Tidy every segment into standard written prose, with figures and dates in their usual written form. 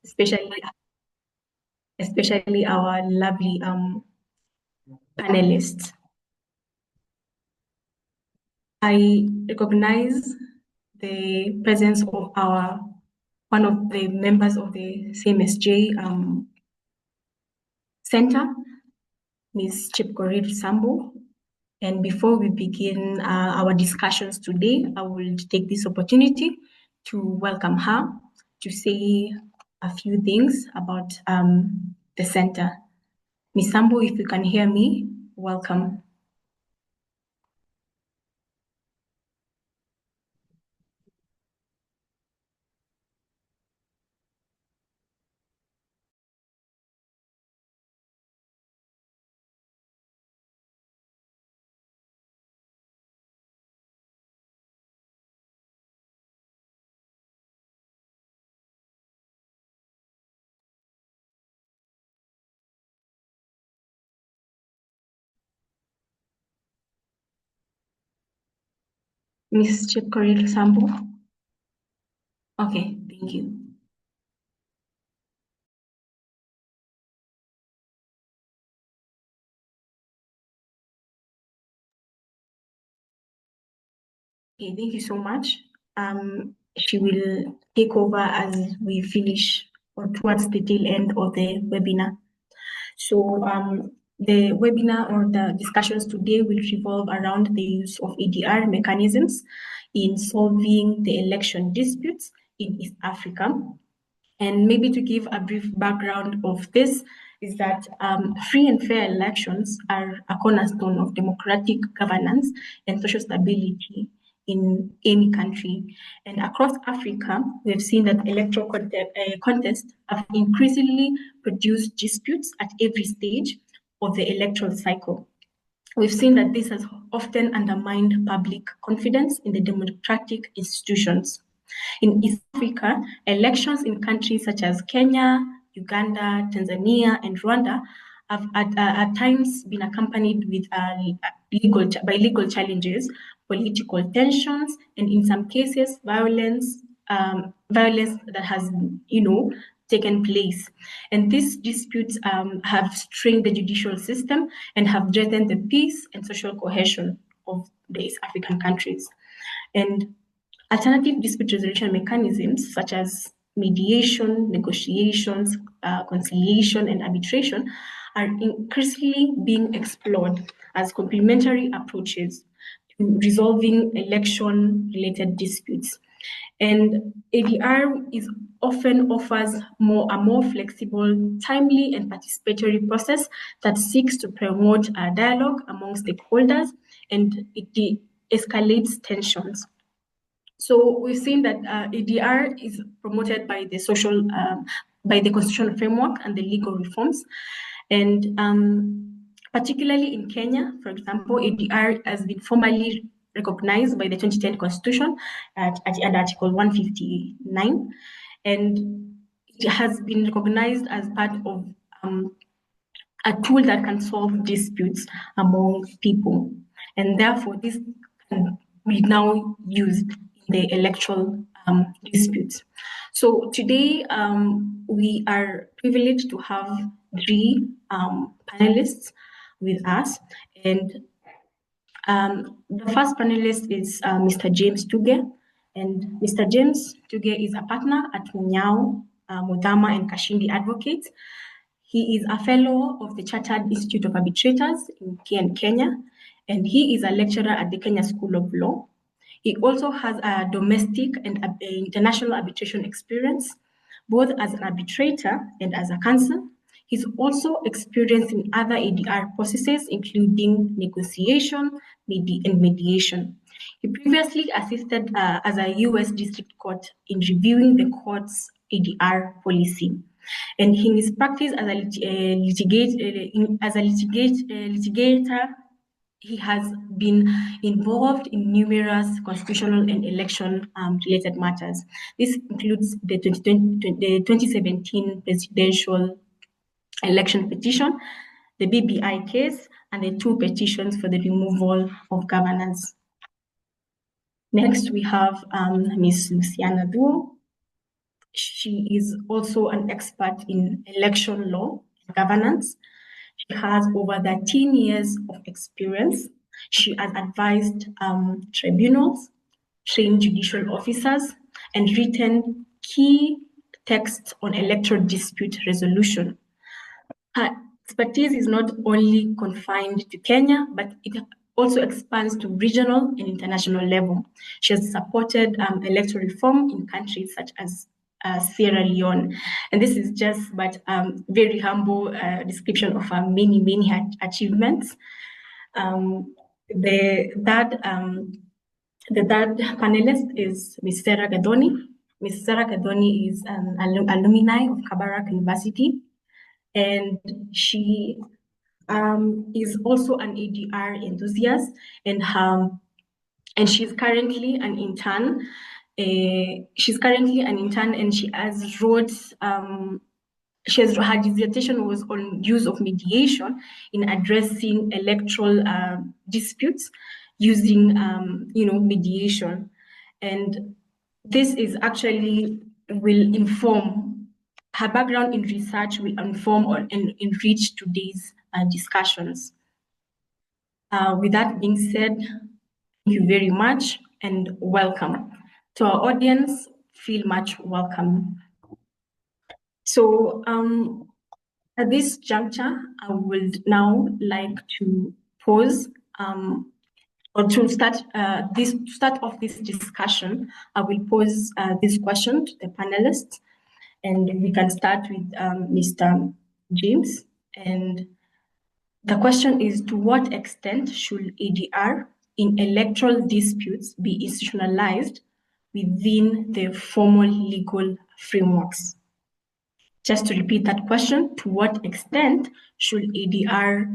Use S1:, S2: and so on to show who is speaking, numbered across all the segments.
S1: especially our lovely panelists. I recognize the presence of one of the members of the CMSJ Center, Ms. Chepkorir Sambo. And before we begin our discussions today, I will take this opportunity to welcome her to say a few things about the center. Ms. Sambo, if you can hear me, welcome. Ms. Chepkorir Sambo. Okay, thank you. Okay, thank you so much. She will take over as we finish or towards the tail end of the webinar. So the webinar or the discussions today will revolve around the use of ADR mechanisms in solving the election disputes in East Africa. And maybe to give a brief background of this is that free and fair elections are a cornerstone of democratic governance and social stability in any country. And across Africa, we have seen that electoral contests have increasingly produced disputes at every stage of the electoral cycle. We've seen that this has often undermined public confidence in the democratic institutions. In East Africa, elections in countries such as Kenya, Uganda, Tanzania, and Rwanda have at times been accompanied with legal challenges, political tensions, and in some cases, violence that has, taken place. And these disputes have strained the judicial system and have threatened the peace and social cohesion of the East African countries. And alternative dispute resolution mechanisms such as mediation, negotiations, conciliation, and arbitration are increasingly being explored as complementary approaches to resolving election-related disputes. And ADR often offers a more flexible, timely, and participatory process that seeks to promote a dialogue among stakeholders, and it de-escalates tensions. So we've seen that ADR is promoted by the constitutional framework and the legal reforms. And particularly in Kenya, for example, ADR has been formally recognized by the 2010 Constitution at Article 159. And it has been recognized as part of a tool that can solve disputes among people. And therefore, this can be now used the electoral disputes. So today we are privileged to have three panelists with us, and the first panelist is Mr. James Tugee, and Mr. James Tugee is a partner at Munyao, Mudama and Kashindi Advocates. He is a fellow of the Chartered Institute of Arbitrators in Kenya, and he is a lecturer at the Kenya School of Law. He also has a domestic and international arbitration experience, both as an arbitrator and as a counsel. He's also experienced in other ADR processes, including negotiation and mediation. He previously assisted as a U.S. District Court in reviewing the court's ADR policy. And in his practice as a litigator, he has been involved in numerous constitutional and election-related matters. This includes the 2017 presidential election petition, the BBI case, and the two petitions for the removal of governors. Next, we have Ms. Lucianna Thuo. She is also an expert in election law and governance. She has over 13 years of experience. She has advised tribunals, trained judicial officers, and written key texts on electoral dispute resolution. Her expertise is not only confined to Kenya, but it also expands to regional and international level. She has supported electoral reform in countries such as Sierra Leone. And this is just but very humble description of her many achievements. The third panelist is Ms. Serah Gathoni. Ms. Serah Gathoni is an alumni of Kabarak University, and she is also an ADR enthusiast, and she's currently an intern. And she has wrote. Her dissertation was on use of mediation in addressing electoral disputes using, mediation, and this is actually will inform her background in research will inform and enrich today's discussions. With that being said, thank you very much and welcome. To our audience, feel much welcome. So at this juncture, I would now like to pause or to start off this discussion. I will pose this question to the panelists, and we can start with Mr. James. And the question is, to what extent should ADR in electoral disputes be institutionalized within the formal legal frameworks? Just to repeat that question, to what extent should ADR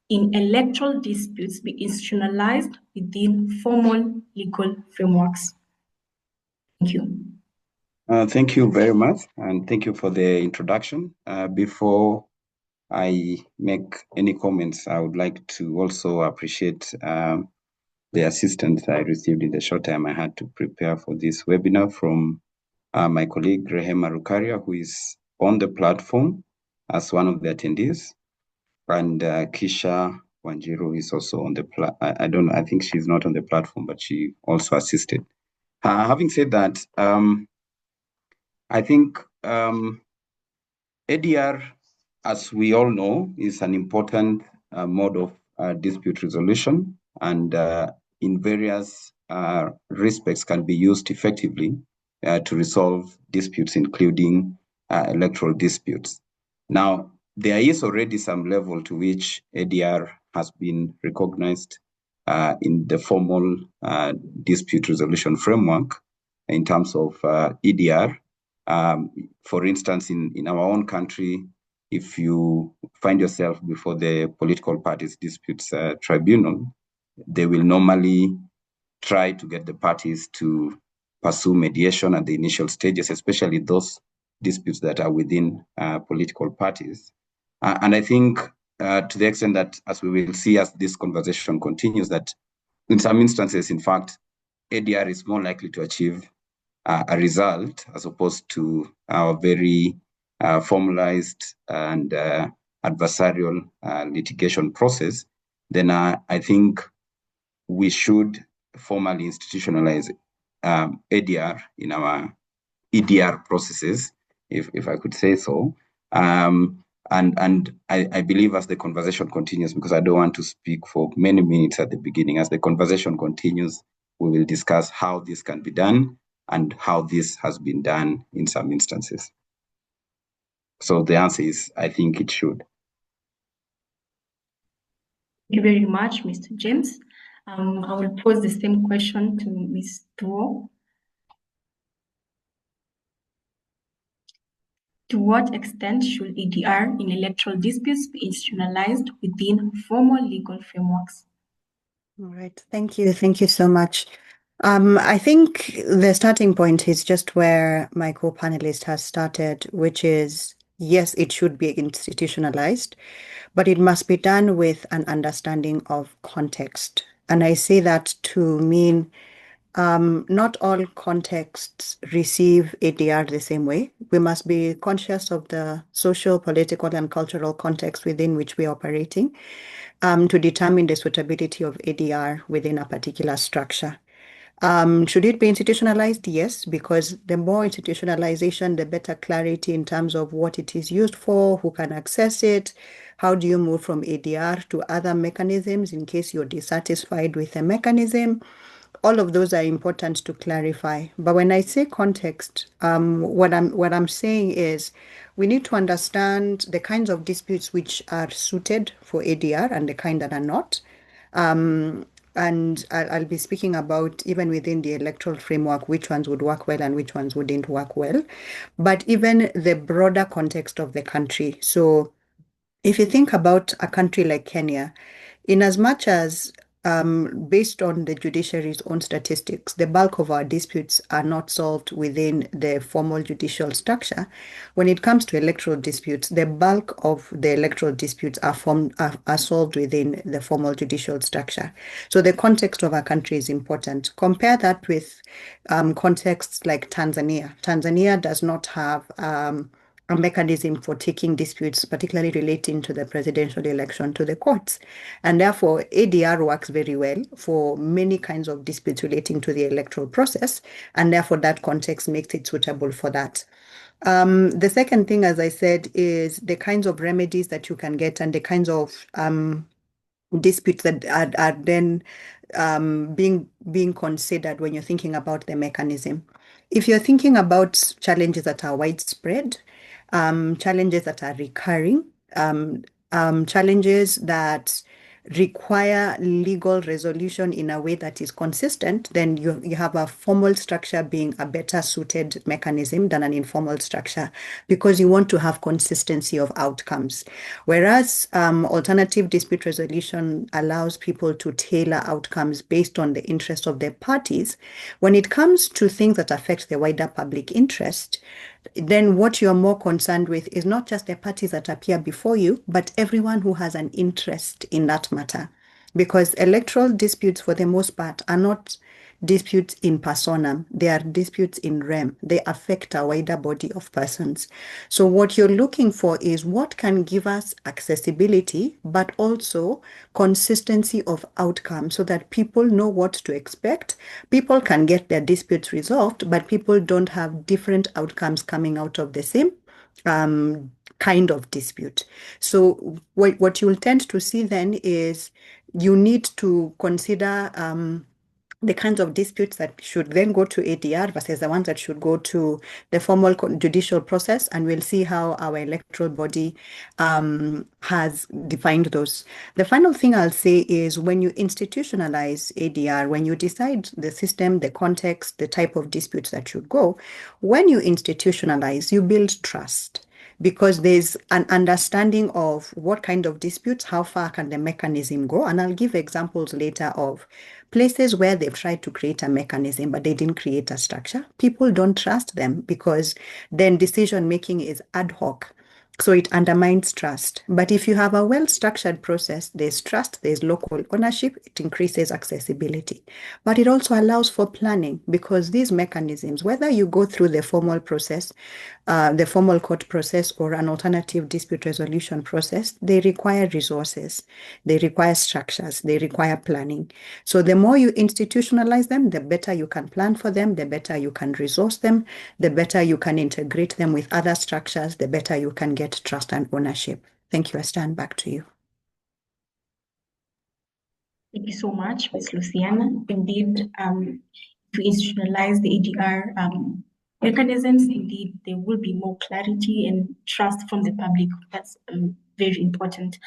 S1: in electoral disputes be institutionalized within formal legal frameworks? Thank you.
S2: Thank you very much, and thank you for the introduction. Before I make any comments, I would like to also appreciate the assistance I received in the short time I had to prepare for this webinar from my colleague Rehema Rukaria, who is on the platform as one of the attendees, and Kisha Wanjiru is also on the I think she's not on the platform, but she also assisted. Having said that, I think ADR, as we all know, is an important mode of dispute resolution, and in various respects can be used effectively to resolve disputes, including electoral disputes. Now, there is already some level to which ADR has been recognized in the formal dispute resolution framework in terms of EDR. For instance, in our own country, if you find yourself before the Political Parties Disputes Tribunal, they will normally try to get the parties to pursue mediation at the initial stages, especially those disputes that are within political parties. And I think to the extent that, as we will see as this conversation continues, that in some instances, in fact, ADR is more likely to achieve a result as opposed to our very formalized and adversarial litigation process, then I think we should formally institutionalize ADR in our EDR processes, if I could say so. And I believe as the conversation continues, because I don't want to speak for many minutes at the beginning, as the conversation continues, we will discuss how this can be done and how this has been done in some instances. So the answer is, I think it should.
S1: Thank you very much, Mr. James. I will pose the same question to Ms. Thuo. To what extent should ADR in electoral disputes be institutionalized within formal legal frameworks?
S3: All right, thank you. Thank you so much. I think the starting point is just where my co-panelist has started, which is, yes, it should be institutionalized, but it must be done with an understanding of context. And I say that to mean not all contexts receive ADR the same way. We must be conscious of the social, political, and cultural context within which we are operating to determine the suitability of ADR within a particular structure. Should it be institutionalized? Yes, because the more institutionalization, the better clarity in terms of what it is used for, who can access it, how do you move from ADR to other mechanisms in case you're dissatisfied with a mechanism. All of those are important to clarify. But when I say context, what I'm saying is we need to understand the kinds of disputes which are suited for ADR and the kind that are not. And I'll be speaking about, even within the electoral framework, which ones would work well and which ones wouldn't work well, but even the broader context of the country. So if you think about a country like Kenya, in as much as based on the judiciary's own statistics, the bulk of our disputes are not solved within the formal judicial structure. When it comes to electoral disputes, the bulk of the electoral disputes are solved within the formal judicial structure. So the context of our country is important. Compare that with contexts like Tanzania. Tanzania does not have a mechanism for taking disputes, particularly relating to the presidential election, to the courts. And therefore, ADR works very well for many kinds of disputes relating to the electoral process. And therefore, that context makes it suitable for that. The second thing, as I said, is the kinds of remedies that you can get and the kinds of disputes that are then being considered when you're thinking about the mechanism. If you're thinking about challenges that are widespread, challenges that are recurring, challenges that require legal resolution in a way that is consistent, then you have a formal structure being a better suited mechanism than an informal structure, because you want to have consistency of outcomes. Whereas alternative dispute resolution allows people to tailor outcomes based on the interest of their parties. When it comes to things that affect the wider public interest, then what you're more concerned with is not just the parties that appear before you, but everyone who has an interest in that matter. Because electoral disputes, for the most part, are not disputes in personam. They are disputes in rem. They affect a wider body of persons. So what you're looking for is what can give us accessibility, but also consistency of outcome so that people know what to expect. People can get their disputes resolved, but people don't have different outcomes coming out of the same kind of dispute. So what you'll tend to see then is you need to consider the kinds of disputes that should then go to ADR versus the ones that should go to the formal judicial process, and we'll see how our electoral body has defined those. The final thing I'll say is when you institutionalize ADR, when you decide the system, the context, the type of disputes that should go, when you institutionalize, you build trust, because there's an understanding of what kind of disputes, how far can the mechanism go. And I'll give examples later of places where they've tried to create a mechanism, but they didn't create a structure. People don't trust them because then decision-making is ad hoc. So it undermines trust. But if you have a well-structured process, there's trust, there's local ownership, it increases accessibility. But it also allows for planning, because these mechanisms, whether you go through the formal process, the formal court process, or an alternative dispute resolution process, they require resources, they require structures, they require planning. So the more you institutionalize them, the better you can plan for them, the better you can resource them, the better you can integrate them with other structures, the better you can get trust and ownership. Thank you, Esther, and back to you.
S1: Thank you so much, Ms. Lucianna. Indeed, to institutionalize the ADR mechanisms, indeed, there will be more clarity and trust from the public. That's very important.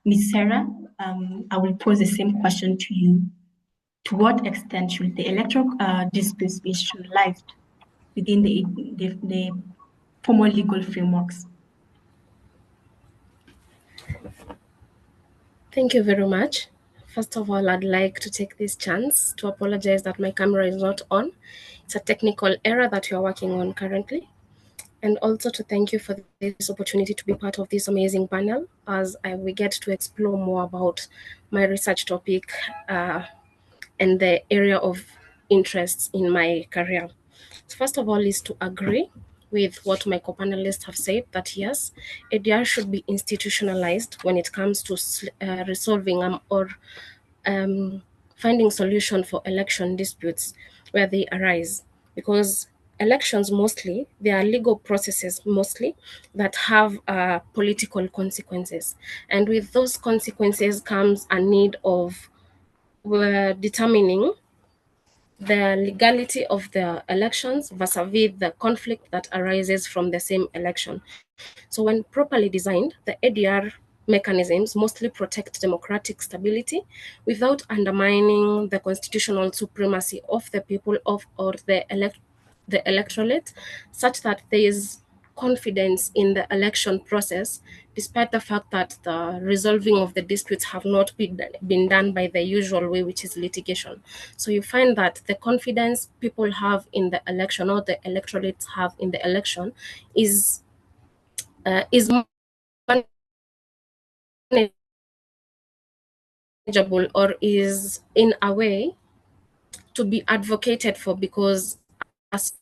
S1: Ms. Serah, I will pose the same question to you. To what extent should the electoral disputes be institutionalized within the formal legal frameworks?
S4: Thank you very much. First of all, I'd like to take this chance to apologize that my camera is not on. It's a technical error that we are working on currently. And also to thank you for this opportunity to be part of this amazing panel as we get to explore more about my research topic and the area of interests in my career. First of all is to agree with what my co-panelists have said, that yes, ADR should be institutionalized when it comes to resolving or finding solution for election disputes where they arise, because elections mostly, they are legal processes mostly that have political consequences, and with those consequences comes a need of determining the legality of the elections vis-a-vis the conflict that arises from the same election. So when properly designed, the ADR mechanisms mostly protect democratic stability without undermining the constitutional supremacy of the people or the electorate, such that there is confidence in the election process, despite the fact that the resolving of the disputes have not been done by the usual way, which is litigation. So you find that the confidence people have in the election, or the electorates have in the election, is manageable, or is in a way to be advocated for, because as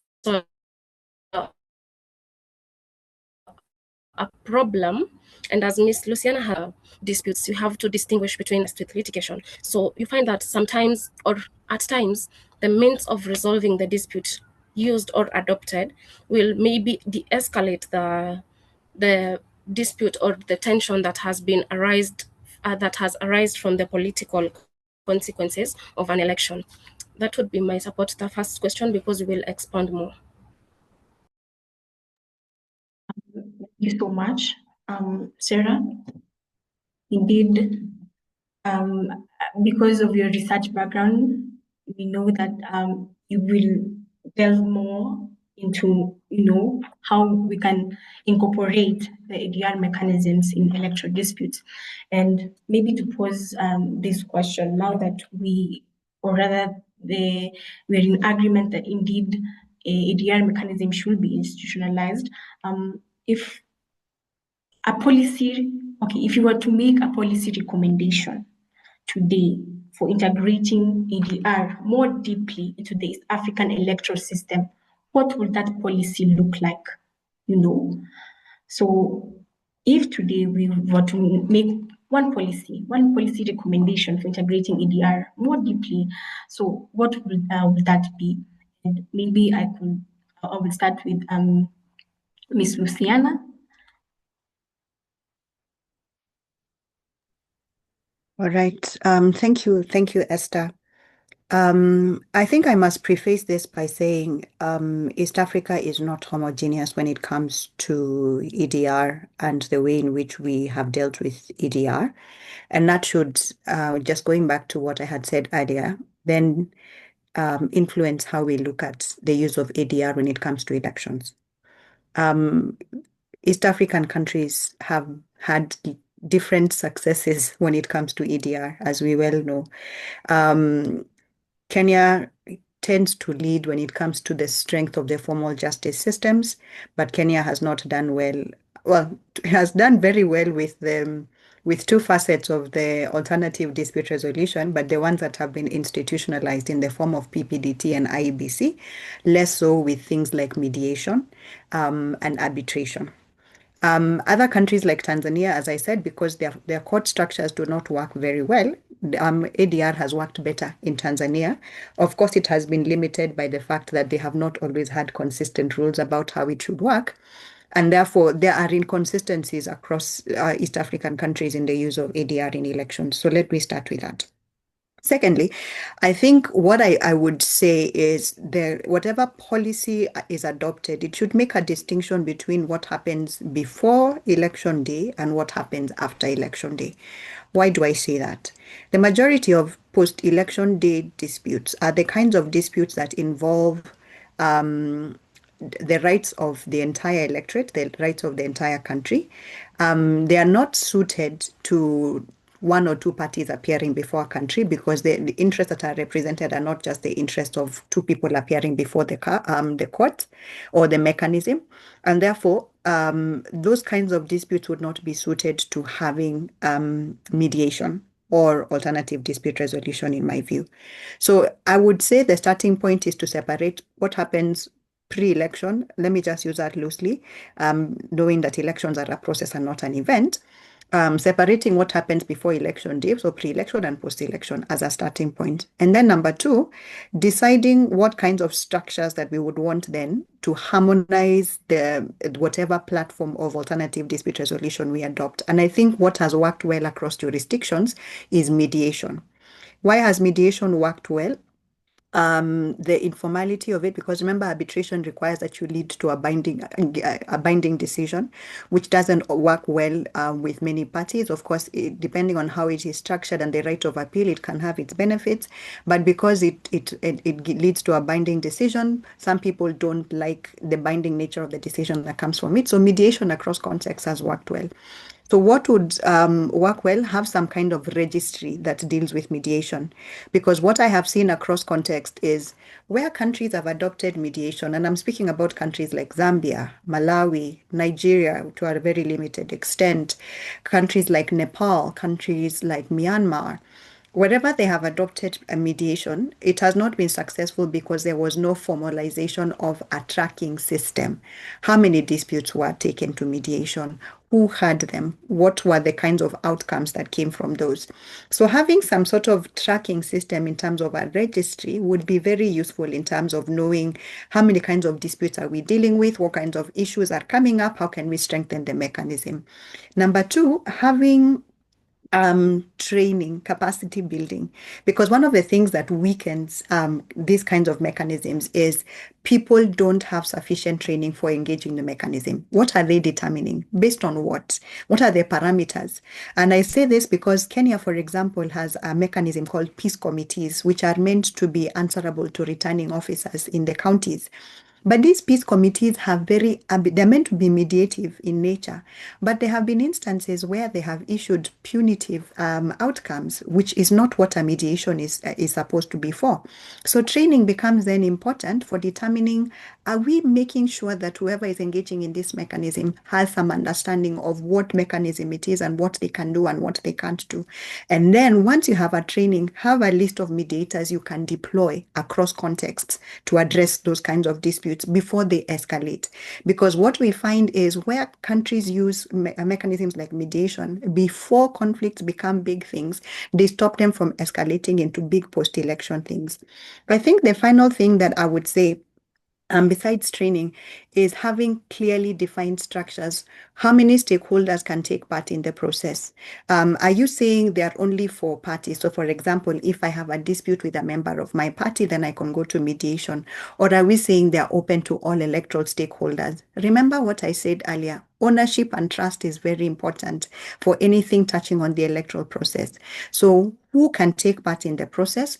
S4: a problem, and as Miss Lucianna has disputes, you have to distinguish between with litigation. So you find that sometimes, or at times, the means of resolving the dispute used or adopted will maybe de-escalate the dispute or the tension that has been arisen from the political consequences of an election. That would be my support to the first question, because we will expand more.
S1: Thank you so much, Serah. Indeed, because of your research background, we know that you will delve more into, how we can incorporate the ADR mechanisms in electoral disputes. And maybe to pose this question, now that or rather, we're in agreement that indeed ADR mechanism should be institutionalized. If you were to make a policy recommendation today for integrating ADR more deeply into the East African electoral system, what would that policy look like? So if today we were to make one policy recommendation for integrating ADR more deeply, so what would that be? And maybe I will start with Miss Lucianna.
S3: All right. Thank you, Esther. I think I must preface this by saying East Africa is not homogeneous when it comes to EDR and the way in which we have dealt with EDR. And that should, just going back to what I had said earlier, then influence how we look at the use of ADR when it comes to elections. East African countries have had different successes when it comes to EDR, as we well know. Kenya tends to lead when it comes to the strength of the formal justice systems, but Kenya has not done well. Well, has done very well with two facets of the alternative dispute resolution, but the ones that have been institutionalized in the form of PPDT and IEBC, less so with things like mediation and arbitration. Other countries like Tanzania, as I said, because their court structures do not work very well, ADR has worked better in Tanzania. Of course, it has been limited by the fact that they have not always had consistent rules about how it should work. And therefore, there are inconsistencies across East African countries in the use of ADR in elections. So let me start with that. Secondly, I think what I would say is whatever policy is adopted, it should make a distinction between what happens before election day and what happens after election day. Why do I say that? The majority of post-election day disputes are the kinds of disputes that involve the rights of the entire electorate, the rights of the entire country. They are not suited to one or two parties appearing before a country, because the interests that are represented are not just the interest of two people appearing before the court or the mechanism. And therefore, those kinds of disputes would not be suited to having mediation. or alternative dispute resolution, in my view. So I would say the starting point is to separate what happens pre-election. Let me just use that loosely, knowing that elections are a process and not an event. Separating what happens before election day, so pre-election and post-election as a starting point. And then number two, deciding what kinds of structures that we would want then to harmonize the whatever platform of alternative dispute resolution we adopt. And I think what has worked well across jurisdictions is mediation. Why has mediation worked well? The informality of it, because remember, arbitration requires that you lead to a binding decision, which doesn't work well with many parties. Of course, depending on how it is structured and the right of appeal, it can have its benefits. But because it leads to a binding decision, some people don't like the binding nature of the decision that comes from it. So mediation across contexts has worked well. So what would work well? Have some kind of registry that deals with mediation. Because what I have seen across context is where countries have adopted mediation, and I'm speaking about countries like Zambia, Malawi, Nigeria, to a very limited extent, countries like Nepal, countries like Myanmar, wherever they have adopted a mediation, it has not been successful because there was no formalization of a tracking system. How many disputes were taken to mediation? Who had them? What were the kinds of outcomes that came from those? So having some sort of tracking system in terms of a registry would be very useful in terms of knowing how many kinds of disputes are we dealing with, what kinds of issues are coming up, how can we strengthen the mechanism. Number two, having training, capacity building, because one of the things that weakens these kinds of mechanisms is people don't have sufficient training for engaging the mechanism. What are they determining? Based on what? What are the parameters? And I say this because Kenya, for example, has a mechanism called peace committees, which are meant to be answerable to returning officers in the counties. But these peace committees they're meant to be mediative in nature, but there have been instances where they have issued punitive outcomes, which is not what a mediation is supposed to be for. So training becomes then important for determining, are we making sure that whoever is engaging in this mechanism has some understanding of what mechanism it is and what they can do and what they can't do. And then once you have a training, have a list of mediators you can deploy across contexts to address those kinds of disputes before they escalate. Because what we find is where countries use mechanisms like mediation, before conflicts become big things, they stop them from escalating into big post-election things. I think the final thing that I would say, besides training, is having clearly defined structures. How many stakeholders can take part in the process? Are you saying there are only 4 parties? So for example, if I have a dispute with a member of my party, then I can go to mediation. Or are we saying they're open to all electoral stakeholders? Remember what I said earlier. Ownership and trust is very important for anything touching on the electoral process. So who can take part in the process?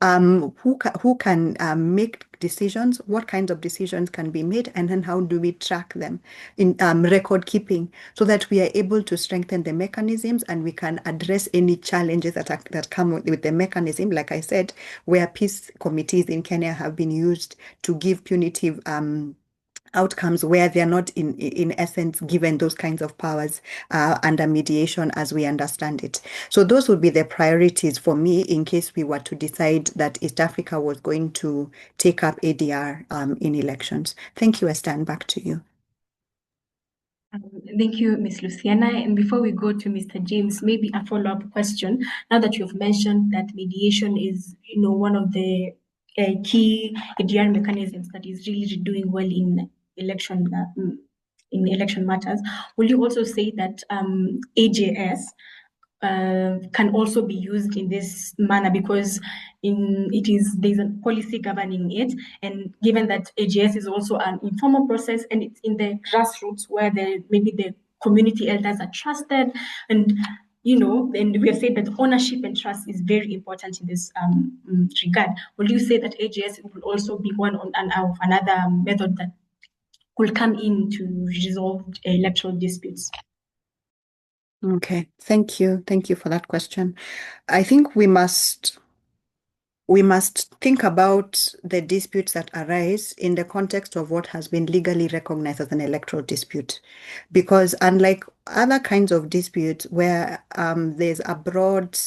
S3: Who can make decisions, what kinds of decisions can be made, and then how do we track them in record keeping so that we are able to strengthen the mechanisms and we can address any challenges that come with the mechanism. Like I said, where peace committees in Kenya have been used to give punitive outcomes where they're not in essence given those kinds of powers under mediation as we understand it. So those would be the priorities for me in case we were to decide that East Africa was going to take up ADR in elections. Thank you, Esther, and back to you.
S1: Thank you, Ms. Lucianna. And before we go to Mr. James, maybe a follow-up question. Now that you've mentioned that mediation is, one of the key ADR mechanisms that is really doing well in election matters, will you also say that AJS can also be used in this manner because there's a policy governing it, and given that AGS is also an informal process and it's in the grassroots where maybe the community elders are trusted, and and we have said that ownership and trust is very important in this regard. Will you say that AGS will also be one of another method that will come in to resolve electoral disputes?
S3: Okay, thank you. Thank you for that question. I think we must think about the disputes that arise in the context of what has been legally recognized as an electoral dispute. Because unlike other kinds of disputes where there's a broad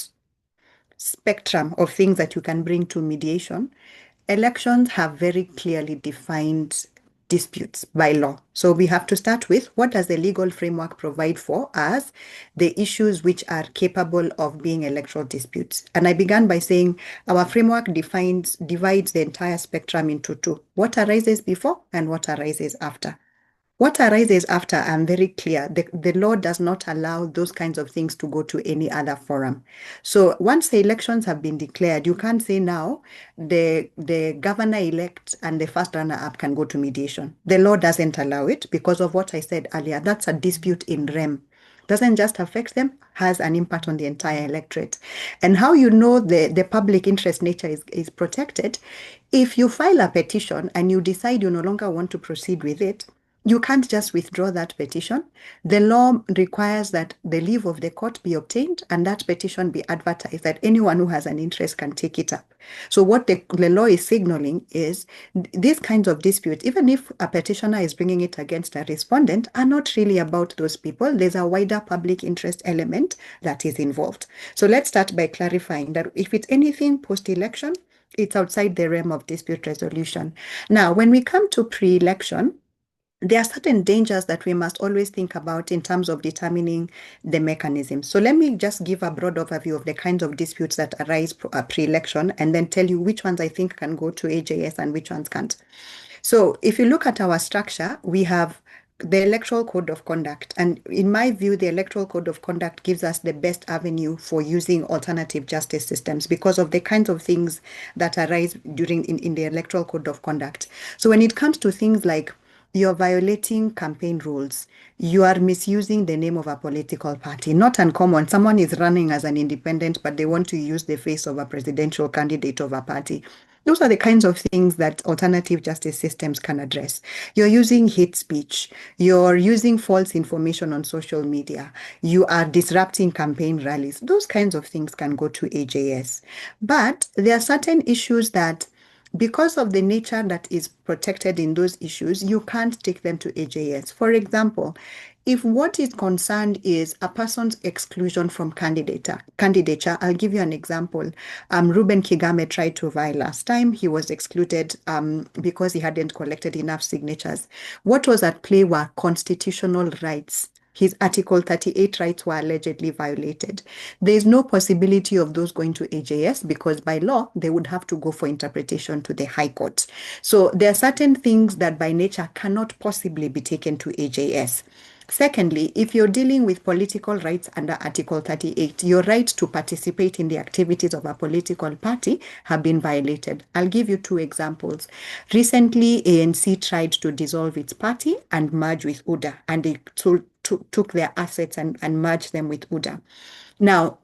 S3: spectrum of things that you can bring to mediation, elections have very clearly defined disputes by law. So we have to start with, what does the legal framework provide for as the issues which are capable of being electoral disputes? And I began by saying our framework divides the entire spectrum into two: what arises before and what arises after. What arises after, I'm very clear, the law does not allow those kinds of things to go to any other forum. So once the elections have been declared, you can't say now the governor-elect and the first runner-up can go to mediation. The law doesn't allow it because of what I said earlier. That's a dispute in rem. Doesn't just affect them, has an impact on the entire electorate. And how you know the public interest nature is protected, if you file a petition and you decide you no longer want to proceed with it, you can't just withdraw that petition. The law requires that the leave of the court be obtained and that petition be advertised, that anyone who has an interest can take it up. So what the law is signaling is these kinds of disputes, even if a petitioner is bringing it against a respondent, are not really about those people. There's a wider public interest element that is involved. So let's start by clarifying that if it's anything post-election, it's outside the realm of dispute resolution. Now, when we come to pre-election, there are certain dangers that we must always think about in terms of determining the mechanism. So let me just give a broad overview of the kinds of disputes that arise pre-election and then tell you which ones I think can go to AJS and which ones can't. So if you look at our structure, we have the Electoral Code of Conduct. And in my view, the Electoral Code of Conduct gives us the best avenue for using alternative justice systems because of the kinds of things that arise in the Electoral Code of Conduct. So when it comes to things like you're violating campaign rules, you are misusing the name of a political party. Not uncommon. Someone is running as an independent, but they want to use the face of a presidential candidate of a party. Those are the kinds of things that alternative justice systems can address. You're using hate speech. You're using false information on social media. You are disrupting campaign rallies. Those kinds of things can go to AJS. But there are certain issues that, because of the nature that is protected in those issues, you can't take them to AJS. For example, if what is concerned is a person's exclusion from candidature, I'll give you an example. Reuben Kigame tried to vie last time. He was excluded because he hadn't collected enough signatures. What was at play were constitutional rights. His Article 38 rights were allegedly violated. There is no possibility of those going to AJS because by law, they would have to go for interpretation to the High Court. So there are certain things that by nature cannot possibly be taken to AJS. Secondly, if you're dealing with political rights under Article 38, your right to participate in the activities of a political party have been violated. I'll give you two examples. Recently, ANC tried to dissolve its party and merge with UDA, and they took their assets and merged them with UDA. Now,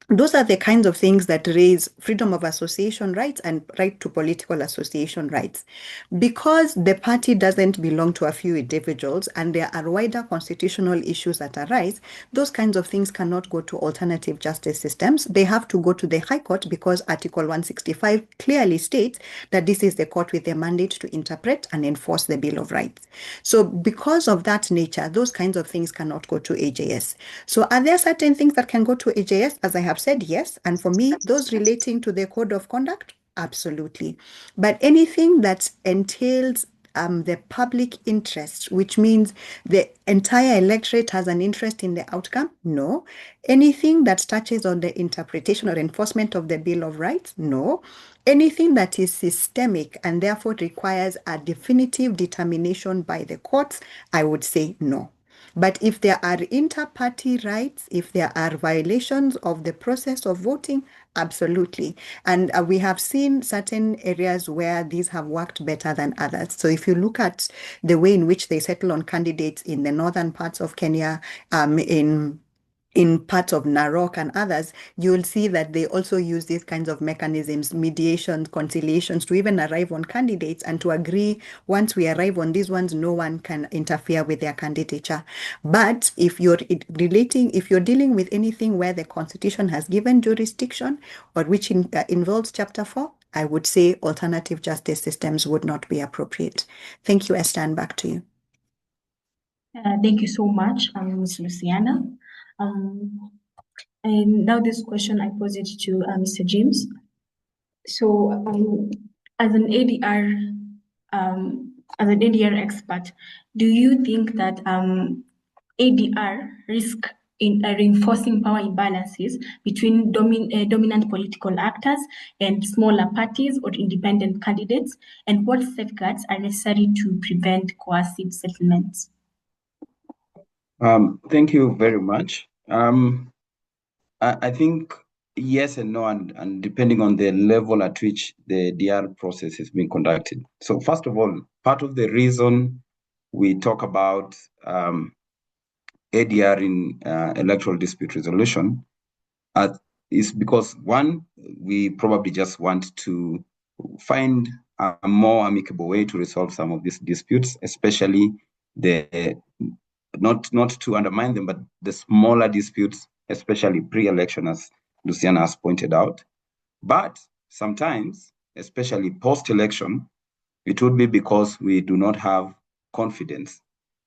S3: those are the kinds of things that raise freedom of association rights and right to political association rights. Because the party doesn't belong to a few individuals and there are wider constitutional issues that arise, those kinds of things cannot go to alternative justice systems. They have to go to the High Court because Article 165 clearly states that this is the court with the mandate to interpret and enforce the Bill of Rights. So because of that nature, those kinds of things cannot go to AJS. So are there certain things that can go to AJS? As I have said, yes. And for me, those relating to the code of conduct, absolutely. But anything that entails the public interest, which means the entire electorate has an interest in the outcome, no. Anything that touches on the interpretation or enforcement of the Bill of Rights, no. Anything that is systemic and therefore requires a definitive determination by the courts, I would say no. But if there are inter-party rights, if there are violations of the process of voting, absolutely. And we have seen certain areas where these have worked better than others. So if you look at the way in which they settle on candidates in the northern parts of Kenya, in parts of Narok and others, you'll see that they also use these kinds of mechanisms, mediations, conciliations, to even arrive on candidates and to agree, once we arrive on these ones, no one can interfere with their candidature. But if you're dealing with anything where the Constitution has given jurisdiction or which involves Chapter 4, I would say alternative justice systems would not be appropriate. Thank you, Esther, and back to you.
S1: Thank you so much, Ms. Lucianna. And now this question I pose it to Mr. James. So, as an ADR expert, do you think that ADR risk in reinforcing power imbalances between dominant political actors and smaller parties or independent candidates? And what safeguards are necessary to prevent coercive settlements?
S2: Thank you very much. I think yes and no, and depending on the level at which the DR process is being conducted. So first of all, part of the reason we talk about ADR in electoral dispute resolution is because, one, we probably just want to find a more amicable way to resolve some of these disputes, especially the not to undermine them, but the smaller disputes, especially pre-election, as Lucianna has pointed out. But sometimes, especially post-election, it would be because we do not have confidence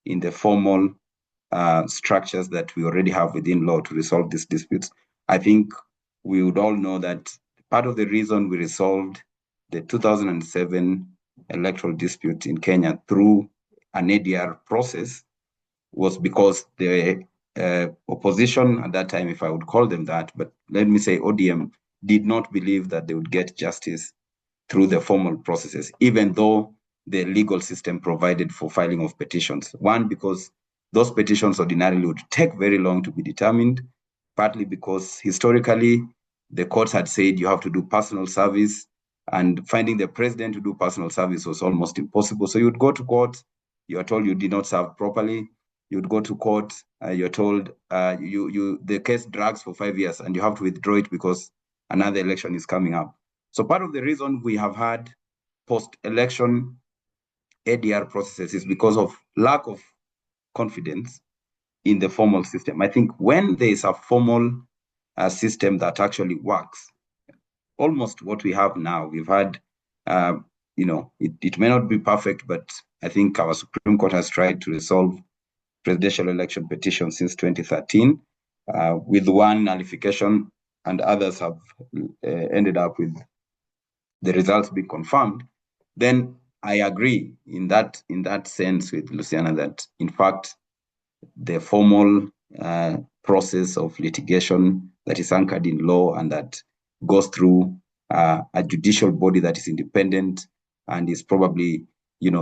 S2: in the formal structures that we already have within law to resolve these disputes. I think we would all know that part of the reason we resolved the 2007 electoral dispute in Kenya through an ADR process was because the opposition at that time, if I would call them that, but let me say ODM, did not believe that they would get justice through the formal processes, even though the legal system provided for filing of petitions. One, because those petitions ordinarily would take very long to be determined, partly because historically the courts had said you have to do personal service, and finding the president to do personal service was almost impossible. So you would go to court, you are told you did not serve properly. You'd go to court, you're told the case drags for 5 years and you have to withdraw it because another election is coming up. So part of the reason we have had post-election ADR processes is because of lack of confidence in the formal system. I think when there is a formal system that actually works, almost what we have now, we've had, it may not be perfect, but I think our Supreme Court has tried to resolve presidential election petitions since 2013, with one nullification, and others have ended up with the results being confirmed. Then I agree in that sense with Lucianna that, in fact, the formal process of litigation that is anchored in law and that goes through a judicial body that is independent and is probably,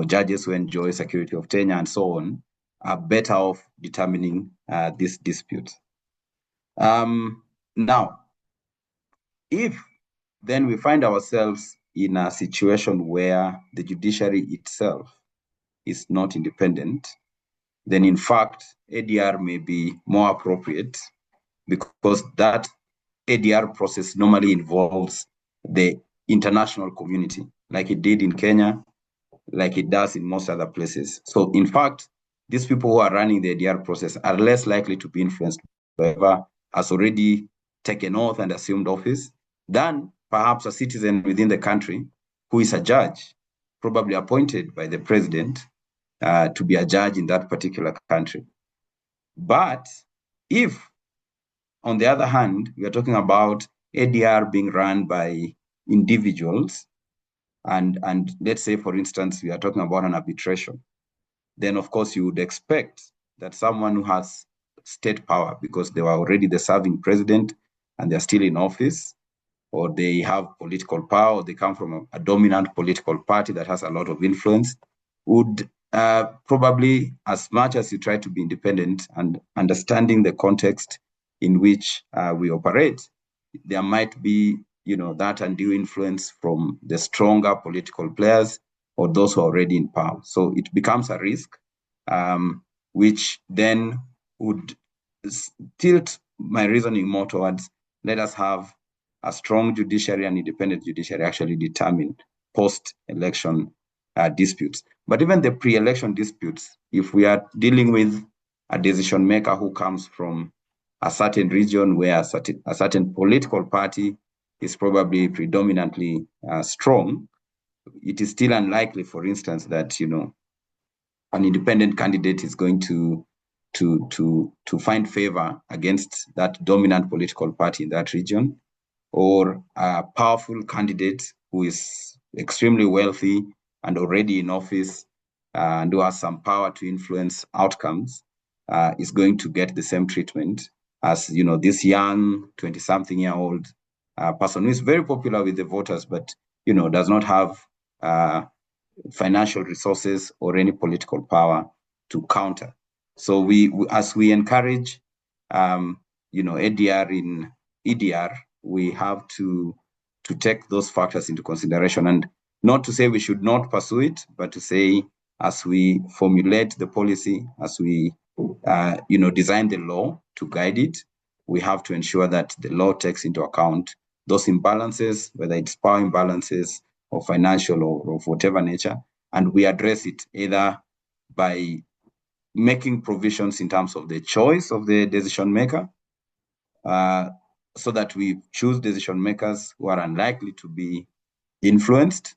S2: judges who enjoy security of tenure and so on, are better off determining these disputes. Now, if then we find ourselves in a situation where the judiciary itself is not independent, then in fact, ADR may be more appropriate, because that ADR process normally involves the international community, like it did in Kenya, like it does in most other places. So in fact, these people who are running the ADR process are less likely to be influenced by whoever has already taken oath and assumed office than perhaps a citizen within the country who is a judge, probably appointed by the president to be a judge in that particular country. But if, on the other hand, we are talking about ADR being run by individuals, and let's say, for instance, we are talking about an arbitration, then of course you would expect that someone who has state power, because they were already the serving president and they're still in office, or they have political power, or they come from a dominant political party that has a lot of influence, would probably, as much as you try to be independent and understanding the context in which we operate, there might be, that undue influence from the stronger political players or those who are already in power. So it becomes a risk, which then would tilt my reasoning more towards, let us have a strong judiciary and independent judiciary actually determine post-election disputes. But even the pre-election disputes, if we are dealing with a decision maker who comes from a certain region where a certain political party is probably predominantly strong, it is still unlikely, for instance, that an independent candidate is going to find favor against that dominant political party in that region, or a powerful candidate who is extremely wealthy and already in office and who has some power to influence outcomes, is going to get the same treatment as this young 20-something-year-old person who is very popular with the voters, but does not have financial resources or any political power to counter. So as we encourage ADR in EDR, we have to take those factors into consideration, and not to say we should not pursue it, but to say as we formulate the policy, as we design the law to guide it, we have to ensure that the law takes into account those imbalances, whether it's power imbalances or financial or of whatever nature, and we address it either by making provisions in terms of the choice of the decision maker, so that we choose decision makers who are unlikely to be influenced,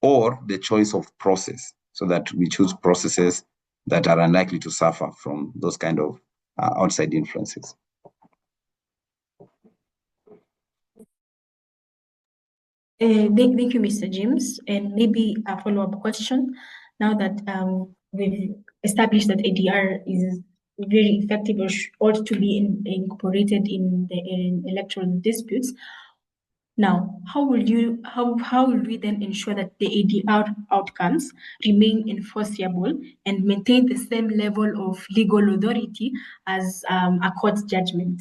S2: or the choice of process, so that we choose processes that are unlikely to suffer from those kind of outside influences.
S1: Thank you, Mr. James. And maybe a follow-up question. Now that we've established that ADR is very effective or ought to be incorporated in electoral disputes, now how will we then ensure that the ADR outcomes remain enforceable and maintain the same level of legal authority as a court judgment?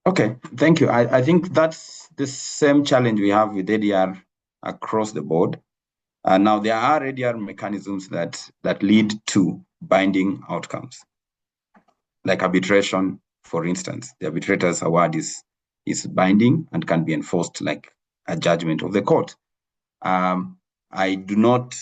S2: Okay, thank you. I think that's the same challenge we have with ADR across the board. Now, there are ADR mechanisms that lead to binding outcomes, like arbitration, for instance. The arbitrator's award is binding and can be enforced like a judgment of the court. I do not,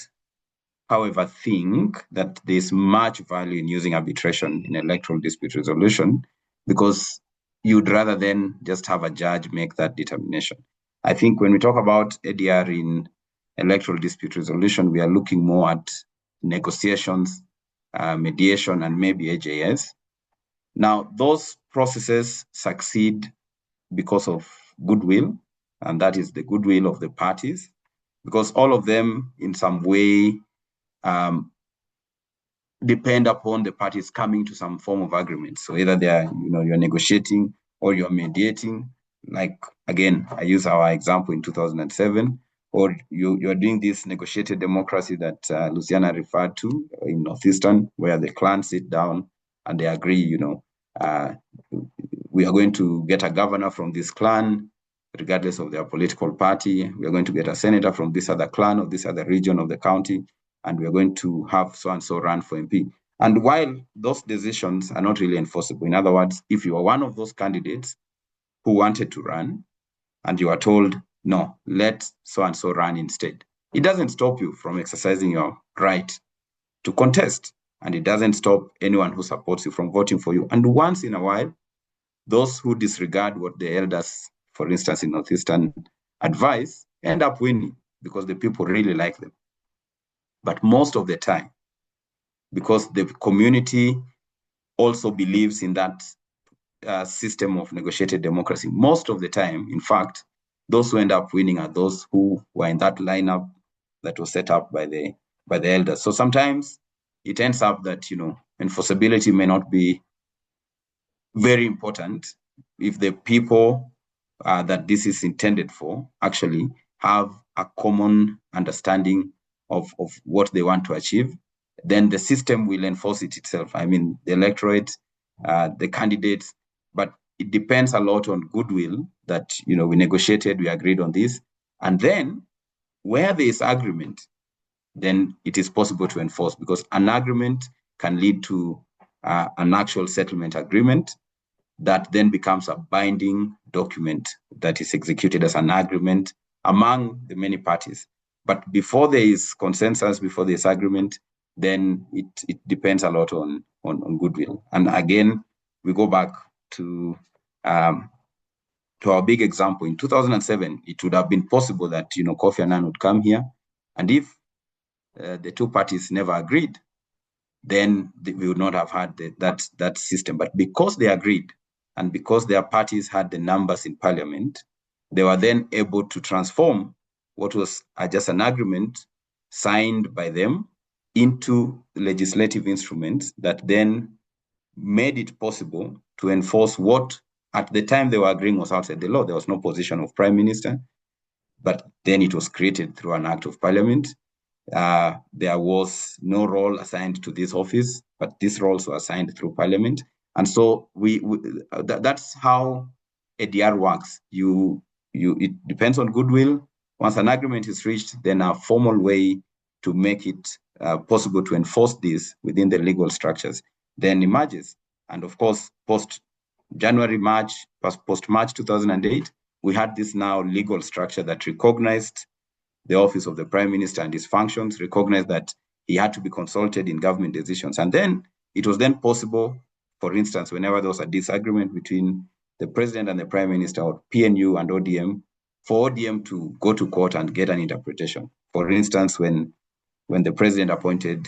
S2: however, think that there's much value in using arbitration in electoral dispute resolution, because you'd rather than just have a judge make that determination. I think when we talk about ADR in electoral dispute resolution, we are looking more at negotiations, mediation, and maybe AJS. Now, those processes succeed because of goodwill, and that is the goodwill of the parties, because all of them in some way depend upon the parties coming to some form of agreement. So either they are, you're negotiating or you're mediating. Like, again, I use our example in 2007, or you're doing this negotiated democracy that Lucianna referred to in Northeastern, where the clans sit down and they agree, we are going to get a governor from this clan, regardless of their political party. We are going to get a senator from this other clan or this other region of the county, and we are going to have so-and-so run for MP. And while those decisions are not really enforceable, in other words, if you are one of those candidates who wanted to run and you are told, no, let so-and-so run instead, it doesn't stop you from exercising your right to contest, and it doesn't stop anyone who supports you from voting for you. And once in a while, those who disregard what the elders, for instance, in Northeastern advise, end up winning because the people really like them. But most of the time, because the community also believes in that system of negotiated democracy, most of the time, in fact, those who end up winning are those who were in that lineup that was set up by the elders. So sometimes it ends up that enforceability may not be very important if the people that this is intended for actually have a common understanding of what they want to achieve. Then the system will enforce it itself. I mean, the electorate, the candidates, but it depends a lot on goodwill that, we negotiated, we agreed on this. And then where there is agreement, then it is possible to enforce, because an agreement can lead to an actual settlement agreement that then becomes a binding document that is executed as an agreement among the many parties. But before there is consensus, before there is agreement, then it depends a lot on goodwill. And again, we go back to our big example. In 2007, it would have been possible that Kofi Annan would come here, and if the two parties never agreed, then we would not have had that system. But because they agreed, and because their parties had the numbers in parliament, they were then able to transform what was just an agreement signed by them into legislative instruments that then made it possible to enforce what at the time they were agreeing was outside the law. There was no position of prime minister, but then it was created through an act of parliament. There was no role assigned to this office, but these roles were assigned through parliament. And so that's how ADR works. It depends on goodwill. Once an agreement is reached, then a formal way to make it possible to enforce this within the legal structures then emerges. And of course, post-March 2008, we had this now legal structure that recognized the office of the prime minister and his functions, recognized that he had to be consulted in government decisions. And then it was then possible, for instance, whenever there was a disagreement between the president and the prime minister, or PNU and ODM, for ODM to go to court and get an interpretation. For instance, when the president appointed,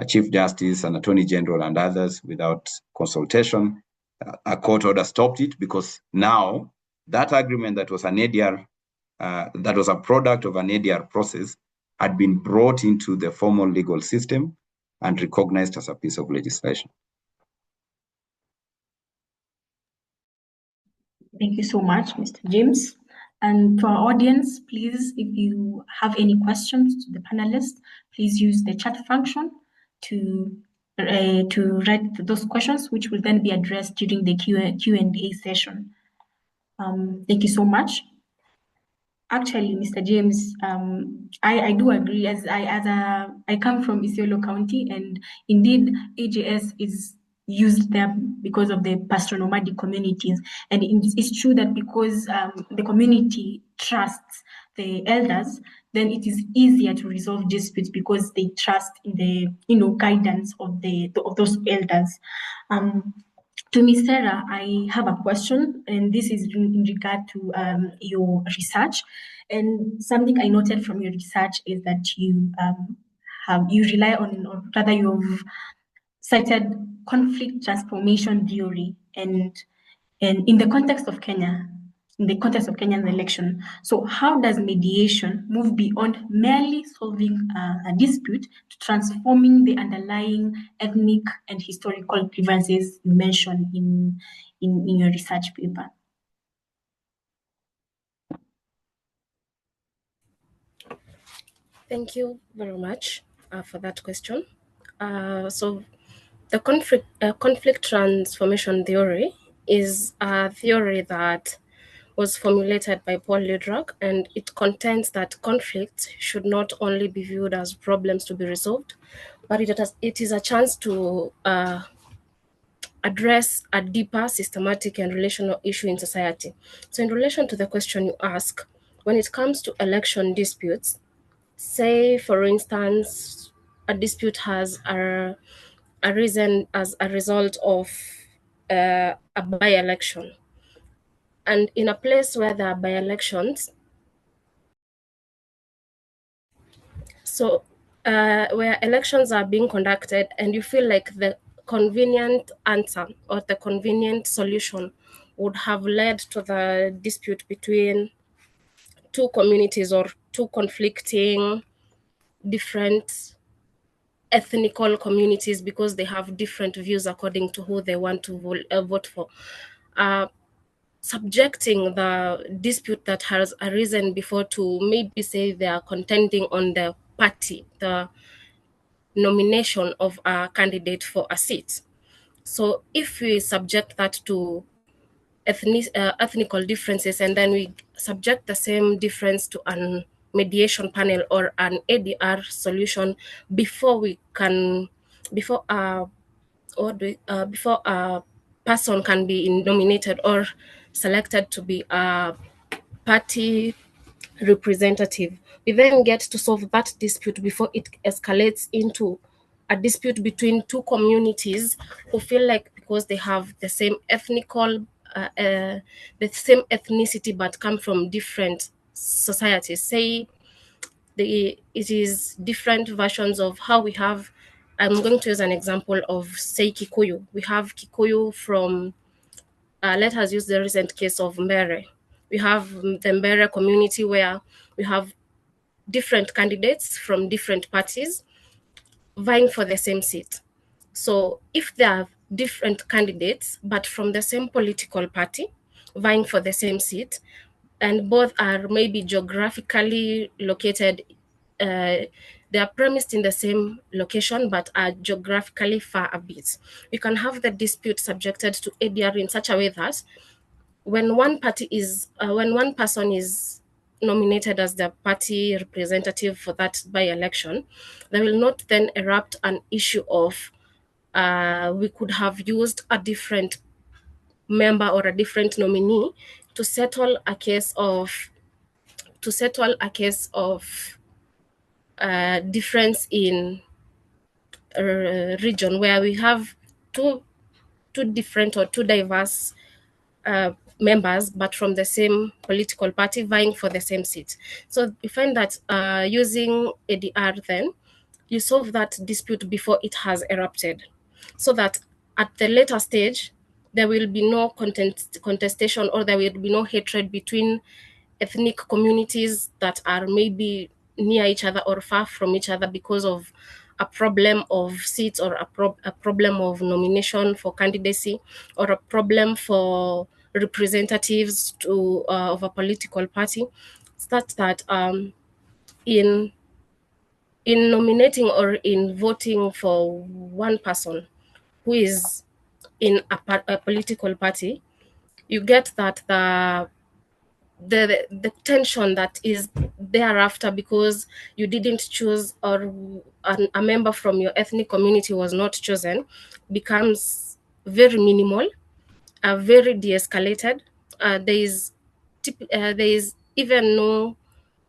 S2: a chief justice, an attorney general, and others without consultation, a court order stopped it, because now that agreement that was an ADR, that was a product of an ADR process, had been brought into the formal legal system and recognized as a piece of legislation.
S1: Thank you so much, Mr. James. And for our audience, please, if you have any questions to the panelists, please use the chat function to write those questions, which will then be addressed during the Q&A session. Thank you so much. Actually, Mr. James, I do agree. I come from Isiolo County, and indeed AJS is used there because of the pastoral nomadic communities. And it's true that because the community trusts the elders, then it is easier to resolve disputes because they trust in the guidance of those elders. To Ms. Serah, I have a question, and this is in regard to your research. And something I noted from your research is that you rely on, or rather, you've cited conflict transformation theory, and in the context of Kenya, in the context of Kenyan election. So how does mediation move beyond merely solving a dispute to transforming the underlying ethnic and historical grievances you mentioned in your research paper?
S4: Thank you very much for that question. So the conflict transformation theory is a theory that was formulated by Paul Lydrak, and it contends that conflicts should not only be viewed as problems to be resolved, but it is a chance to address a deeper systematic and relational issue in society. So in relation to the question you ask, when it comes to election disputes, say, for instance, a dispute has arisen as a result of a by-election. And in a place where there are by-elections, so where elections are being conducted and you feel like the convenient answer or the convenient solution would have led to the dispute between two communities or two conflicting different ethnical communities because they have different views according to who they want to vote for. Subjecting the dispute that has arisen before to maybe say they are contending on the party, the nomination of a candidate for a seat. So if we subject that to ethnical differences, and then we subject the same difference to an mediation panel or an ADR solution before a person can be nominated or selected to be a party representative, we then get to solve that dispute before it escalates into a dispute between two communities who feel like because they have the same the same ethnicity but come from different societies. Say it is different versions of how we have I'm going to use an example of, say, Kikuyu. We have Kikuyu from, let us use the recent case of Mbere. We have the Mbere community where we have different candidates from different parties vying for the same seat. So if there are different candidates, but from the same political party vying for the same seat, and both are maybe geographically located, they are premised in the same location, but are geographically far a bit, we can have the dispute subjected to ADR in such a way that when one person is nominated as the party representative for that by-election, there will not then erupt an issue of we could have used a different member or a different nominee to settle a case of difference in region, where we have two different or two diverse members, but from the same political party vying for the same seat. So we find that using ADR, then you solve that dispute before it has erupted, so that at the later stage there will be no contestation, or there will be no hatred between ethnic communities that are maybe near each other or far from each other because of a problem of seats, or a problem of nomination for candidacy, or a problem for representatives of a political party. Such that in nominating or in voting for one person who is in a political party, you get that the tension that is thereafter, because you didn't choose, or a member from your ethnic community was not chosen, becomes very minimal, very de-escalated. There is even no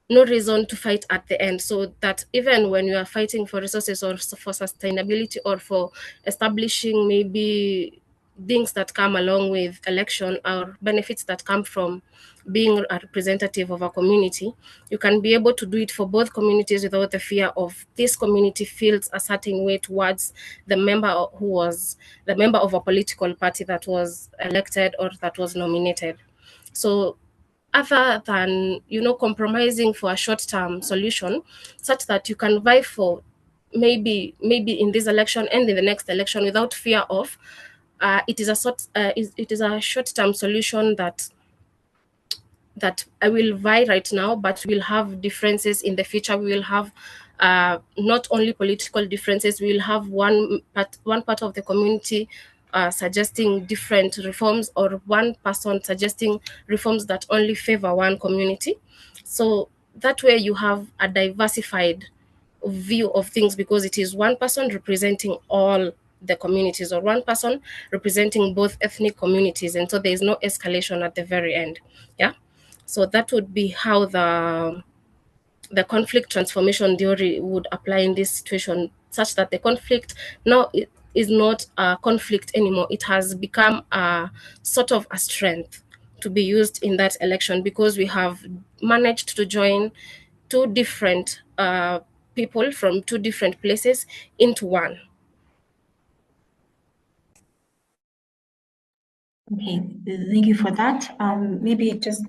S4: reason to fight at the end, so that even when you are fighting for resources, or for sustainability, or for establishing maybe things that come along with election, or benefits that come from being a representative of a community, you can be able to do it for both communities without the fear of this community feels a certain way towards the member who was the member of a political party that was elected or that was nominated. So other than compromising for a short-term solution, such that you can vie for maybe in this election and in the next election without fear of it is a short-term solution that I will vie right now, but we'll have differences in the future. We will have not only political differences. We will have one part of the community suggesting different reforms, or one person suggesting reforms that only favor one community. So that way you have a diversified view of things, because it is one person representing all the communities, or one person representing both ethnic communities, and so there is no escalation at the very end. Yeah. So that would be how the conflict transformation theory would apply in this situation, such that the conflict now is not a conflict anymore. It has become a sort of a strength to be used in that election, because we have managed to join two different people from two different places into one.
S1: Okay, thank you for that. Maybe just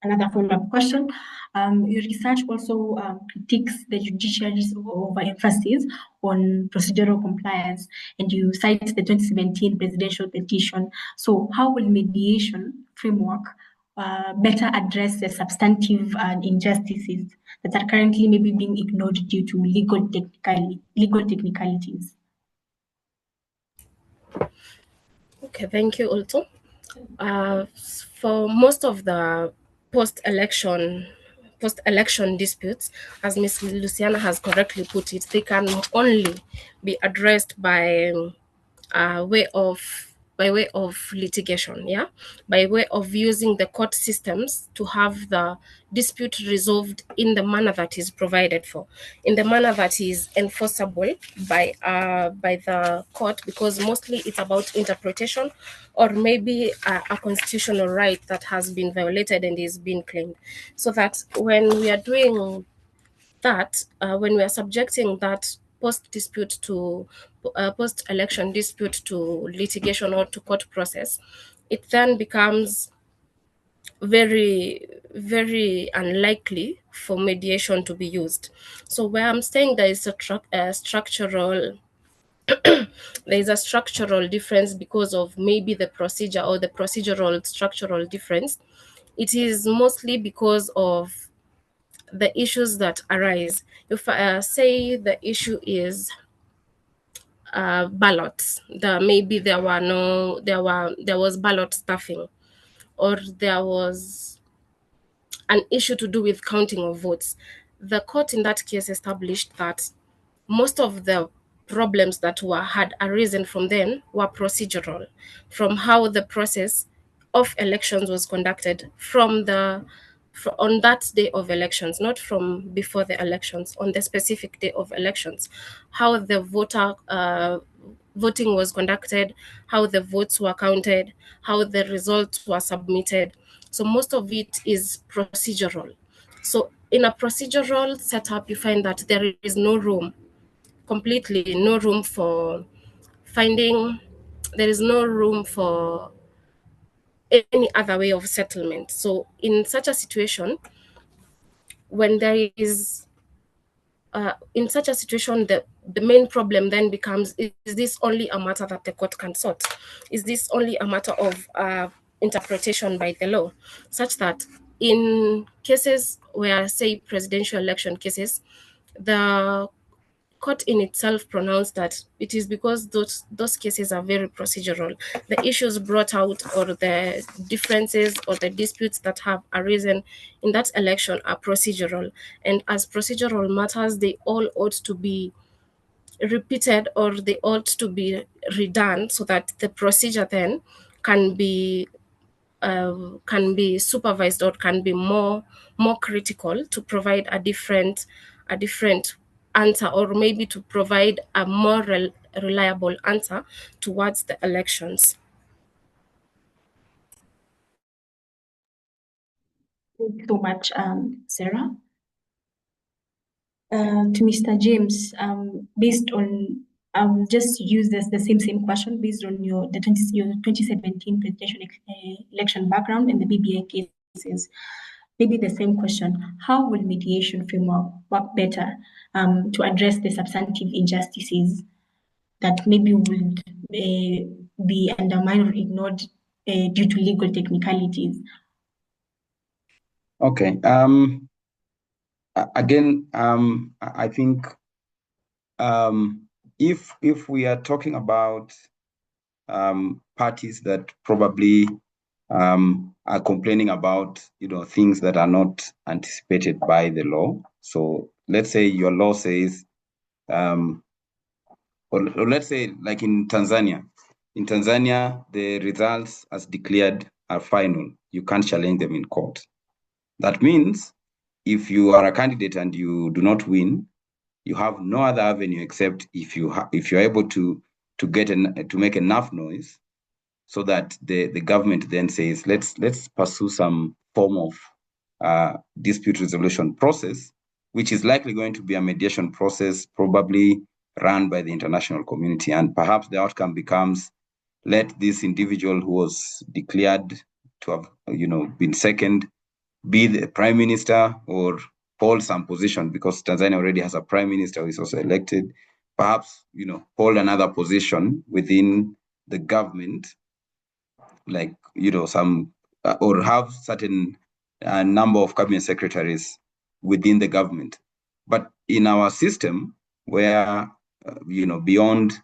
S1: another follow-up question. Your research also critiques the judiciary's overemphasis on procedural compliance, and you cite the 2017 presidential petition. So how will mediation framework better address the substantive injustices that are currently maybe being ignored due to legal technicalities?
S4: Okay, thank you, Ulto. For most of the post-election disputes, as Ms. Lucianna has correctly put it, they can only be addressed by way of litigation, by way of using the court systems to have the dispute resolved in the manner that is provided for, in the manner that is enforceable by the court, because mostly it's about interpretation, or maybe a constitutional right that has been violated and is being claimed. So that when we are doing that, when we are subjecting that post-election dispute to litigation or to court process, it then becomes very, very unlikely for mediation to be used. So where I'm saying there is a structural there is a structural difference because of maybe the procedure or the procedural structural difference, it is mostly because of the issues that arise. If say the issue is ballots, maybe there was ballot stuffing, or there was an issue to do with counting of votes. The court in that case established that most of the problems that had arisen from then were procedural, from how the process of elections was conducted on that day of elections, not from before the elections, on the specific day of elections, how the voting was conducted, how the votes were counted, how the results were submitted. So most of it is procedural. So in a procedural setup, you find that there is completely no room for there is no room for any other way of settlement. So in such a situation, when there is in such a situation, the main problem then becomes, is this only a matter that the court can sort? Is this only a matter of interpretation by the law? Such that in cases where, say, presidential election cases, the court in itself pronounced that it is because those cases are very procedural. The issues brought out, or the differences or the disputes that have arisen in that election are procedural. And as procedural matters, they all ought to be repeated, or they ought to be redone, so that the procedure then can be supervised, or can be more critical, to provide a different answer, or maybe to provide a more reliable answer towards the elections.
S1: Thank you so much, Serah. To Mr. James, based on, I'll just use the same question based on your 2017 presidential election background and the BBI cases. Maybe the same question: how will mediation framework work better to address the substantive injustices that maybe would be undermined or ignored due to legal technicalities?
S2: Okay. Again, I think if we are talking about parties that probably are complaining about things that are not anticipated by the law. So let's say your law says, or let's say like in Tanzania. In Tanzania, the results as declared are final. You can't challenge them in court. That means if you are a candidate and you do not win, you have no other avenue except if you're able to make enough noise, so that the government then says, let's pursue some form of dispute resolution process, which is likely going to be a mediation process, probably run by the international community, and perhaps the outcome becomes, let this individual who was declared to have been second be the prime minister, or hold some position, because Tanzania already has a prime minister who is also elected, perhaps hold another position within the government, like some or have certain number of cabinet secretaries within the government. But in our system, where beyond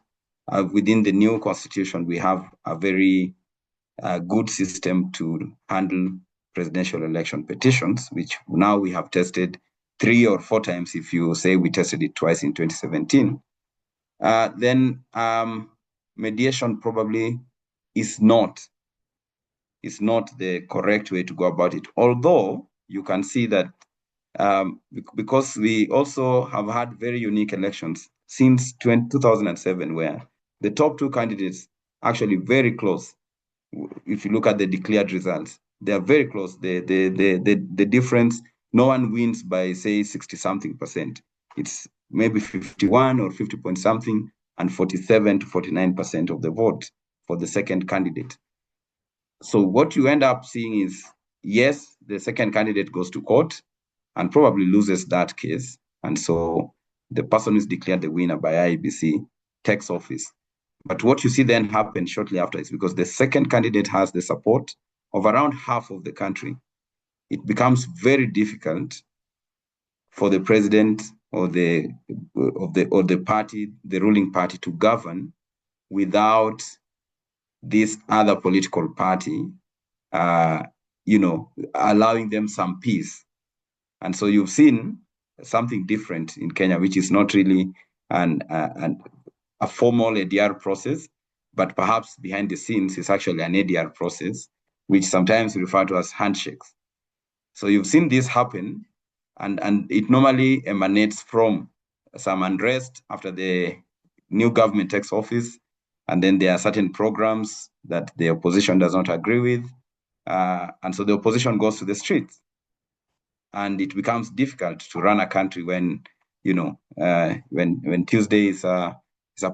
S2: within the new constitution, we have a very good system to handle presidential election petitions, which now we have tested 3 or 4 times. If you say we tested it twice in 2017, then mediation probably is not the correct way to go about it. Although you can see that because we also have had very unique elections since 2007, where the top 2 candidates actually very close. If you look at the declared results, they are very close. The difference, no one wins by say 60-something%. It's maybe 51 or 50 point something, and 47 to 49% of the vote for the second candidate. So what you end up seeing is, yes, the second candidate goes to court and probably loses that case. And so the person who is declared the winner by IEBC takes office. But what you see then happen shortly after is, because the second candidate has the support of around half of the country, it becomes very difficult for the president or the party, the ruling party, to govern without this other political party, allowing them some peace. And so you've seen something different in Kenya, which is not really a formal ADR process, but perhaps behind the scenes is actually an ADR process, which sometimes we refer to as handshakes. So you've seen this happen, and it normally emanates from some unrest after the new government takes office, and then there are certain programs that the opposition does not agree with, and so the opposition goes to the streets. And it becomes difficult to run a country when Tuesday is a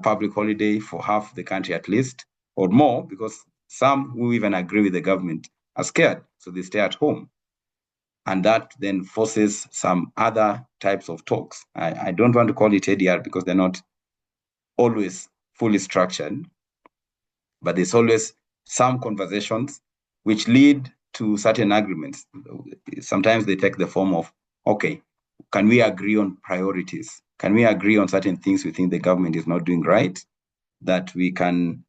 S2: public holiday for half the country at least, or more, because some who even agree with the government are scared, so they stay at home. And that then forces some other types of talks. I don't want to call it ADR because they're not always fully structured, but there's always some conversations which lead to certain agreements. Sometimes they take the form of, okay, can we agree on priorities? Can we agree on certain things we think the government is not doing right that we can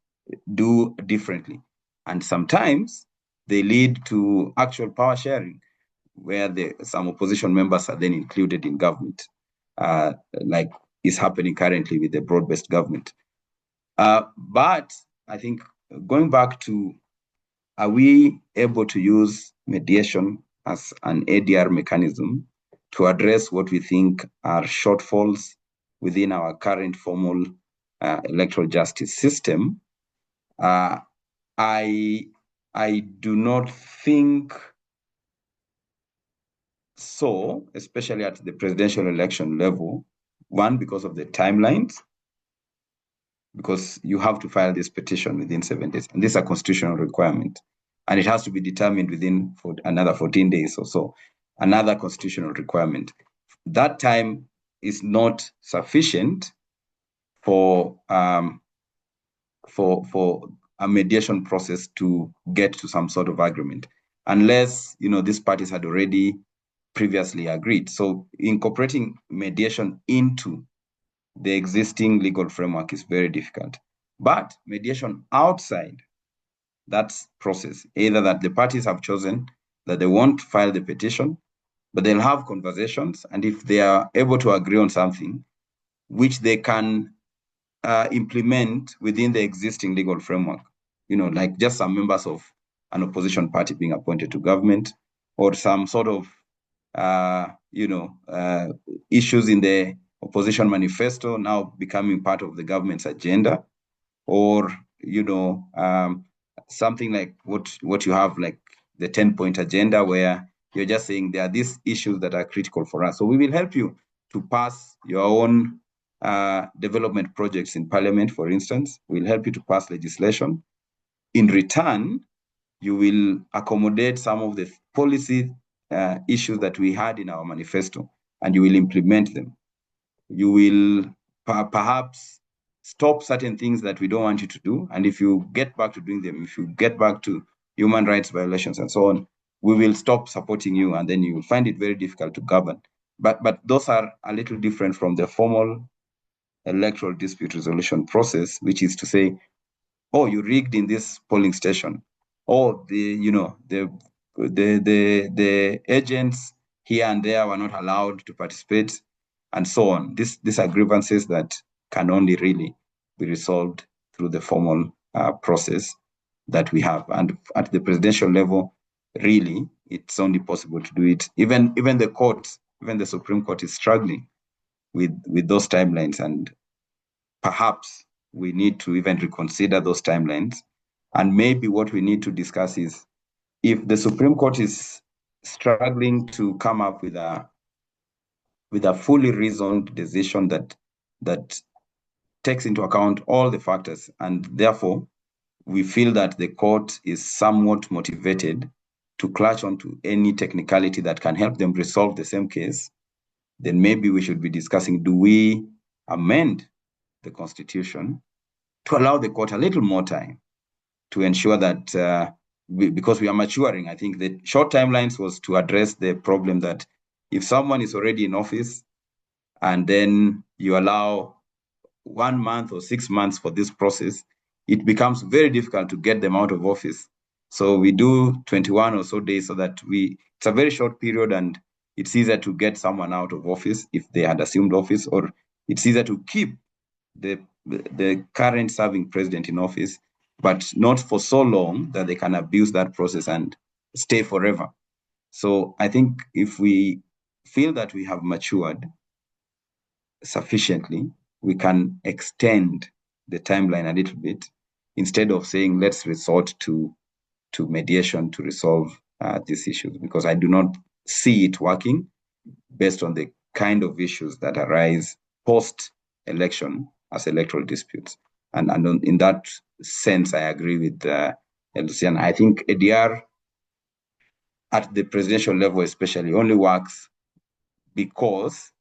S2: do differently? And sometimes they lead to actual power sharing, where some opposition members are then included in government, like is happening currently with the broad-based government. But I think going back to, are we able to use mediation as an ADR mechanism to address what we think are shortfalls within our current formal electoral justice system? I do not think so, especially at the presidential election level. One, because of the timelines, because you have to file this petition within 7 days, and this is a constitutional requirement, and it has to be determined within another 14 days or so, another constitutional requirement. That time is not sufficient for a mediation process to get to some sort of agreement, unless these parties had already previously agreed. So incorporating mediation into the existing legal framework is very difficult. But mediation outside that process, either that the parties have chosen that they won't file the petition, but they'll have conversations, and if they are able to agree on something which they can implement within the existing legal framework, like just some members of an opposition party being appointed to government, or some sort of issues in the opposition manifesto now becoming part of the government's agenda, or something like what you have, like the 10-point agenda, where you're just saying there are these issues that are critical for us. So we will help you to pass your own development projects in Parliament, for instance. We'll help you to pass legislation. In return, you will accommodate some of the policy issues that we had in our manifesto, and you will implement them. You will perhaps stop certain things that we don't want you to do, and if you get back to doing them, if you get back to human rights violations and so on, we will stop supporting you, and then you will find it very difficult to govern. But those are a little different from the formal electoral dispute resolution process, which is to say, oh, you rigged in this polling station, or the agents here and there were not allowed to participate, and so on. These are grievances that can only really be resolved through the formal process that we have. And at the presidential level, really, it's only possible to do it. Even the courts, even the Supreme Court is struggling with those timelines, and perhaps we need to even reconsider those timelines. And maybe what we need to discuss is, if the Supreme Court is struggling to come up with a with a fully reasoned decision that takes into account all the factors, and therefore we feel that the court is somewhat motivated to clutch onto any technicality that can help them resolve the same case, then maybe we should be discussing, do we amend the constitution to allow the court a little more time to ensure that, because we are maturing, I think the short timelines was to address the problem that if someone is already in office and then you allow 1 month or 6 months for this process, it becomes very difficult to get them out of office. So we do 21 or so days so that it's a very short period, and it's easier to get someone out of office if they had assumed office, or it's easier to keep the current serving president in office, but not for so long that they can abuse that process and stay forever. So I think if we feel that we have matured sufficiently, we can extend the timeline a little bit instead of saying let's resort to mediation to resolve these issues, because I do not see it working based on the kind of issues that arise post-election as electoral disputes. And in that sense, I agree with Lucianna. I think ADR at the presidential level especially only works because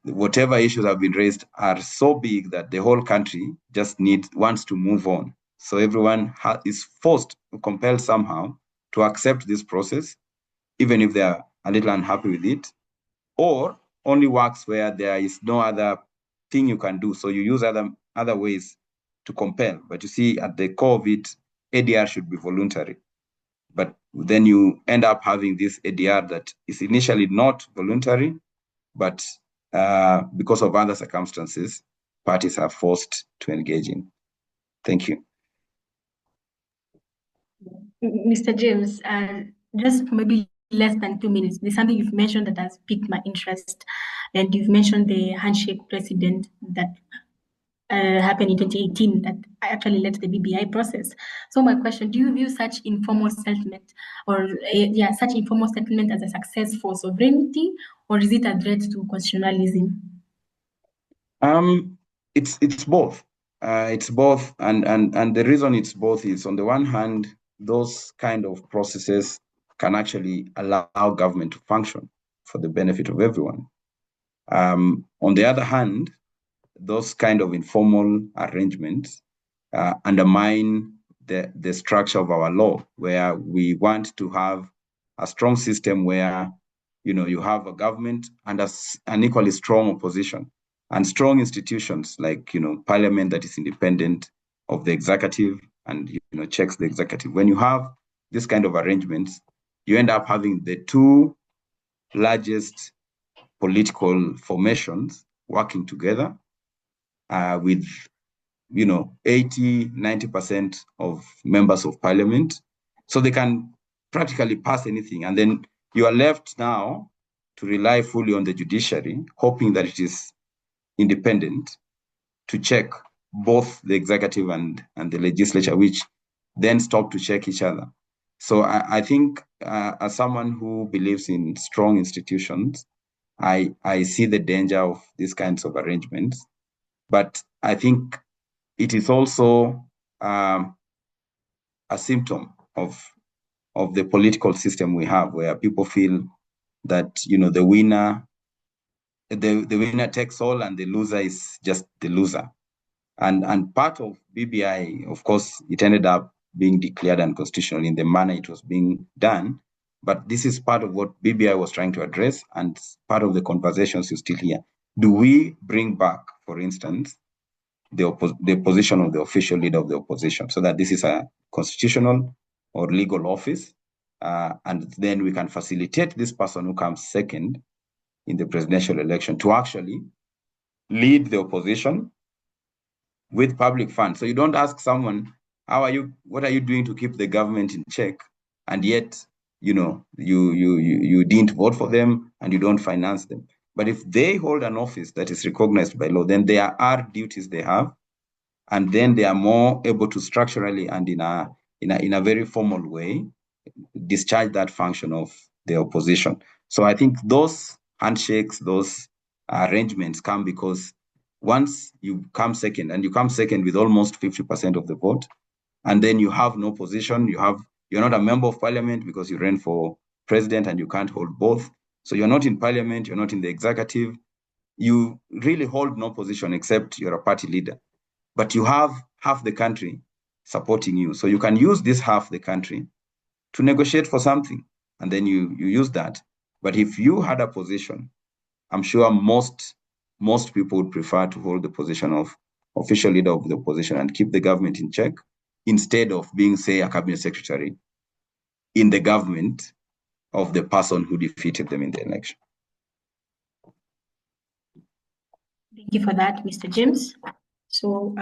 S2: whatever issues have been raised are so big that the whole country just wants to move on. So everyone is forced, compelled somehow to accept this process, even if they are a little unhappy with it, or only works where there is no other thing you can do. So you use other ways to compel. But you see, at the core of it, ADR should be voluntary. But then you end up having this ADR that is initially not voluntary, but because of other circumstances, parties are forced to engage in. Thank you.
S1: Mr. James, just maybe less than 2 minutes. There's something you've mentioned that has piqued my interest, and you've mentioned the handshake precedent that happened in 2018 that actually led to the BBI process. So my question, do you view such informal settlement such informal settlement as a success for sovereignty, or is it a threat to constitutionalism?
S2: It's both. It's both, and the reason it's both is, on the one hand, those kind of processes can actually allow government to function for the benefit of everyone. On the other hand, those kind of informal arrangements undermine the structure of our law, where we want to have a strong system where you have a government and an equally strong opposition, and strong institutions like parliament that is independent of the executive and checks the executive. When you have this kind of arrangements, you end up having the two largest political formations working together with 80-90% of members of parliament, so they can practically pass anything, and then you are left now to rely fully on the judiciary, hoping that it is independent to check both the executive and the legislature, which then stop to check each other. So I think as someone who believes in strong institutions, I see the danger of these kinds of arrangements, but I think it is also a symptom of the political system we have, where people feel that the winner takes all and the loser is just the loser. And part of BBI, of course, it ended up being declared unconstitutional in the manner it was being done. But this is part of what BBI was trying to address, and part of the conversations you still hear. Do we bring back, for instance, the position of the official leader of the opposition, so that this is a constitutional or legal office, and then we can facilitate this person who comes second in the presidential election to actually lead the opposition with public funds. So you don't ask someone, what are you doing to keep the government in check, and yet you didn't vote for them and you don't finance them. But if they hold an office that is recognized by law, then there are duties they have, and then they are more able to structurally and in a very formal way discharge that function of the opposition. So I think those handshakes, those arrangements come because once you come second, and you come second with almost 50% of the vote, and then you have no position, you're not a member of parliament because you ran for president and you can't hold both. So you're not in parliament, you're not in the executive, you really hold no position except you're a party leader. But you have half the country supporting you. So you can use this half the country to negotiate for something, and then you use that. But if you had a position, I'm sure most people would prefer to hold the position of official leader of the opposition and keep the government in check instead of being, say, a cabinet secretary in the government of the person who defeated them in the election.
S1: Thank you for that, Mr. James. So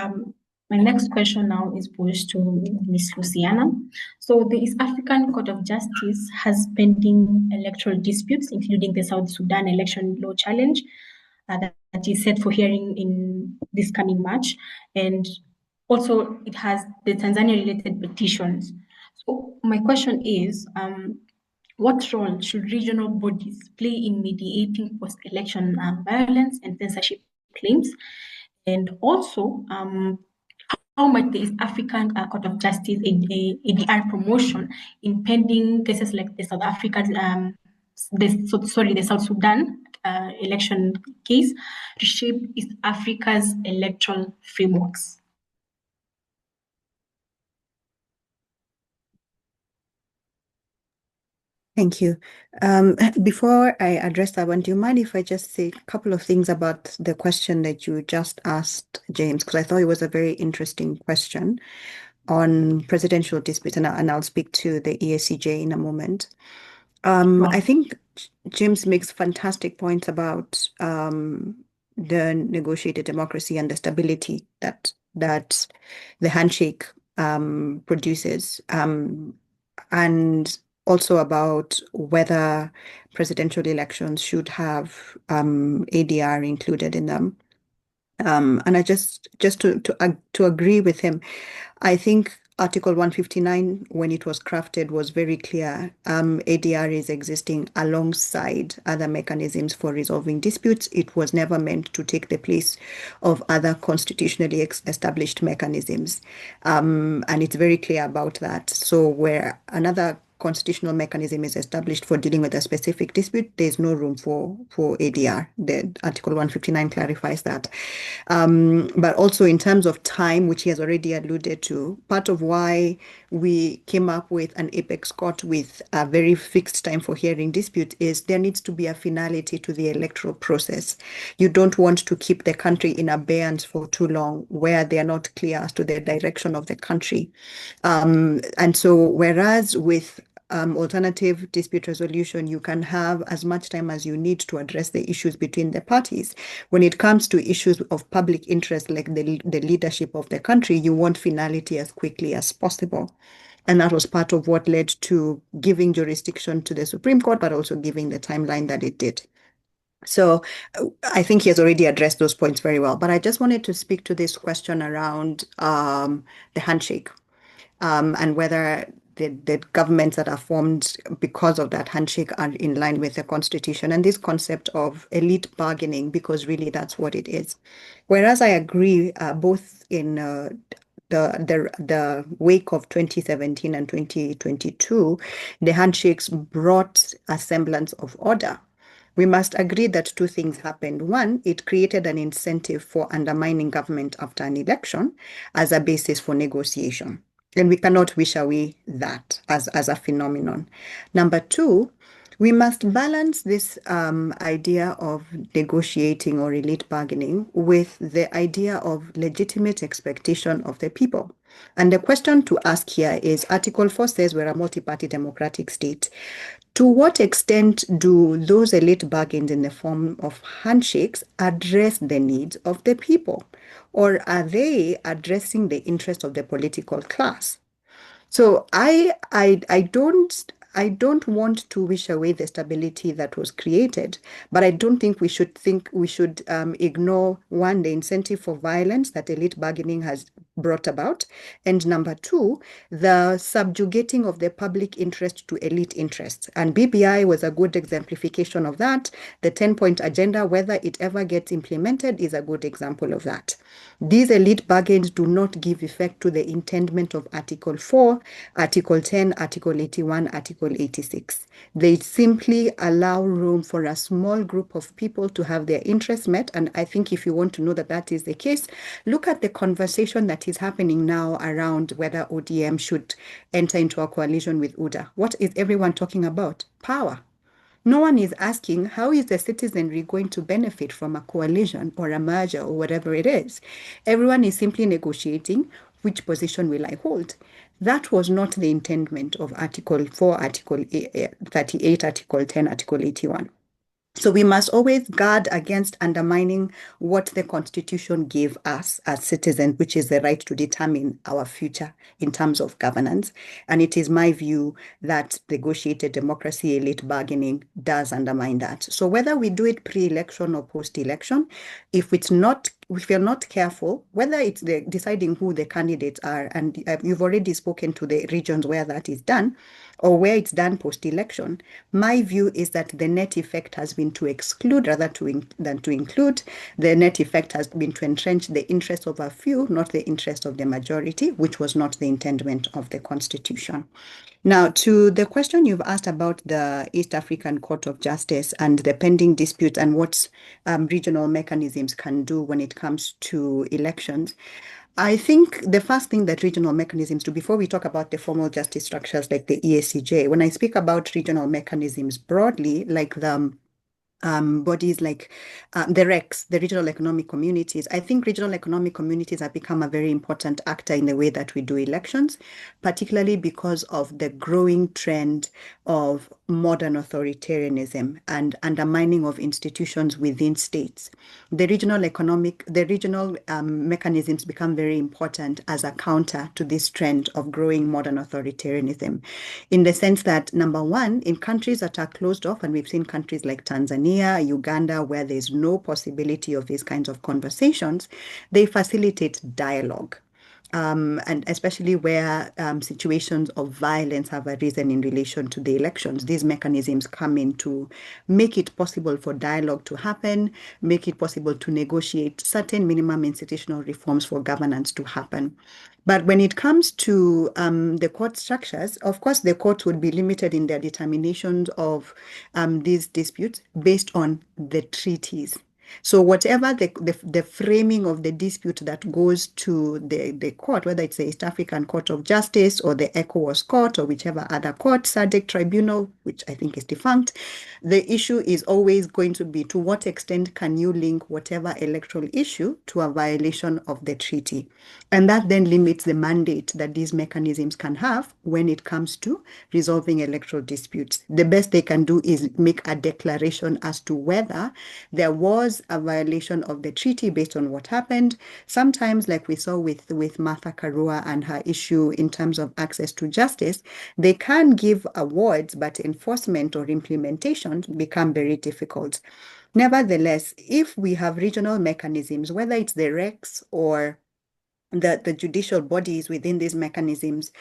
S1: my next question now is posed to Ms. Lucianna. So the East African Court of Justice has pending electoral disputes, including the South Sudan election law challenge that is set for hearing in this coming March. And also it has the Tanzania-related petitions. So my question is, what role should regional bodies play in mediating post-election violence and censorship claims? And also, how might the East African Court of Justice ADR promotion in pending cases like the the South Sudan election case reshape East Africa's electoral frameworks?
S3: Thank you. Before I address that one, do you mind if I just say a couple of things about the question that you just asked, James? Because I thought it was a very interesting question on presidential disputes, and I'll speak to the ESCJ in a moment. I think James makes fantastic points about the negotiated democracy and the stability that the handshake produces, and also about whether presidential elections should have ADR included in them. And I just to agree with him, I think Article 159, when it was crafted, was very clear. ADR is existing alongside other mechanisms for resolving disputes. It was never meant to take the place of other constitutionally established mechanisms. And it's very clear about that. So where another constitutional mechanism is established for dealing with a specific dispute, there's no room for ADR. The Article 159 clarifies that. But also in terms of time, which he has already alluded to, part of why we came up with an apex court with a very fixed time for hearing dispute is there needs to be a finality to the electoral process. You don't want to keep the country in abeyance for too long where they are not clear as to the direction of the country. And so whereas with alternative dispute resolution, you can have as much time as you need to address the issues between the parties. When it comes to issues of public interest, like the leadership of the country, you want finality as quickly as possible. And that was part of what led to giving jurisdiction to the Supreme Court, but also giving the timeline that it did. So I think he has already addressed those points very well. But I just wanted to speak to this question around the handshake and whether the governments that are formed because of that handshake are in line with the Constitution and this concept of elite bargaining, because really that's what it is. Whereas I agree both in the wake of 2017 and 2022, the handshakes brought a semblance of order. We must agree that two things happened. One, it created an incentive for undermining government after an election as a basis for negotiation. And we cannot wish away that as a phenomenon. Number two, we must balance this idea of negotiating or elite bargaining with the idea of legitimate expectation of the people. And the question to ask here is, Article 4 says we're a multi-party democratic state. To what extent do those elite bargains in the form of handshakes address the needs of the people? Or are they addressing the interest of the political class? So I don't want to wish away the stability that was created, but I don't think we should ignore, one, the incentive for violence that elite bargaining has brought about. And number two, the subjugating of the public interest to elite interests. And BBI was a good exemplification of that. The 10-point agenda, whether it ever gets implemented, is a good example of that. These elite bargains do not give effect to the intendment of Article 4, Article 10, Article 81, Article 86. They simply allow room for a small group of people to have their interests met. And I think if you want to know that that is the case, look at the conversation that is happening now around whether ODM should enter into a coalition with UDA. What is everyone talking about? Power. No one is asking how is the citizenry going to benefit from a coalition or a merger or whatever it is. Everyone is simply negotiating which position will I hold. That was not the intendment of Article 4, Article 38, Article 10, Article 81. So we must always guard against undermining what the Constitution gave us as citizens, which is the right to determine our future in terms of governance. And it is my view that negotiated democracy, elite bargaining does undermine that. So whether we do it pre-election or post-election, if you're not careful, whether it's deciding who the candidates are, and you've already spoken to the regions where that is done, or where it's done post-election, my view is that the net effect has been to exclude rather than to include. The net effect has been to entrench the interest of a few, not the interest of the majority, which was not the intendment of the Constitution. Now, to the question you've asked about the East African Court of Justice and the pending dispute and what regional mechanisms can do when it comes to elections, I think the first thing that regional mechanisms do, before we talk about the formal justice structures like the EACJ, when I speak about regional mechanisms broadly, like the bodies like the RECs, the regional economic communities. I think regional economic communities have become a very important actor in the way that we do elections, particularly because of the growing trend of modern authoritarianism and undermining of institutions within states. The regional mechanisms become very important as a counter to this trend of growing modern authoritarianism, in the sense that, number one, in countries that are closed off, and we've seen countries like Tanzania, Uganda, where there's no possibility of these kinds of conversations, they facilitate dialogue. And especially where situations of violence have arisen in relation to the elections, these mechanisms come in to make it possible for dialogue to happen, make it possible to negotiate certain minimum institutional reforms for governance to happen. But when it comes to the court structures, of course, the court would be limited in their determinations of these disputes based on the treaties. So whatever the framing of the dispute that goes to the court, whether it's the East African Court of Justice or the ECOWAS Court or whichever other court, SADC Tribunal, which I think is defunct, the issue is always going to be to what extent can you link whatever electoral issue to a violation of the treaty. And that then limits the mandate that these mechanisms can have when it comes to resolving electoral disputes. The best they can do is make a declaration as to whether there was a violation of the treaty based on what happened. Sometimes, like we saw with Martha Karua and her issue in terms of access to justice, they can give awards, but enforcement or implementation become very difficult. Nevertheless, if we have regional mechanisms, whether it's the RECs or the judicial bodies within these mechanisms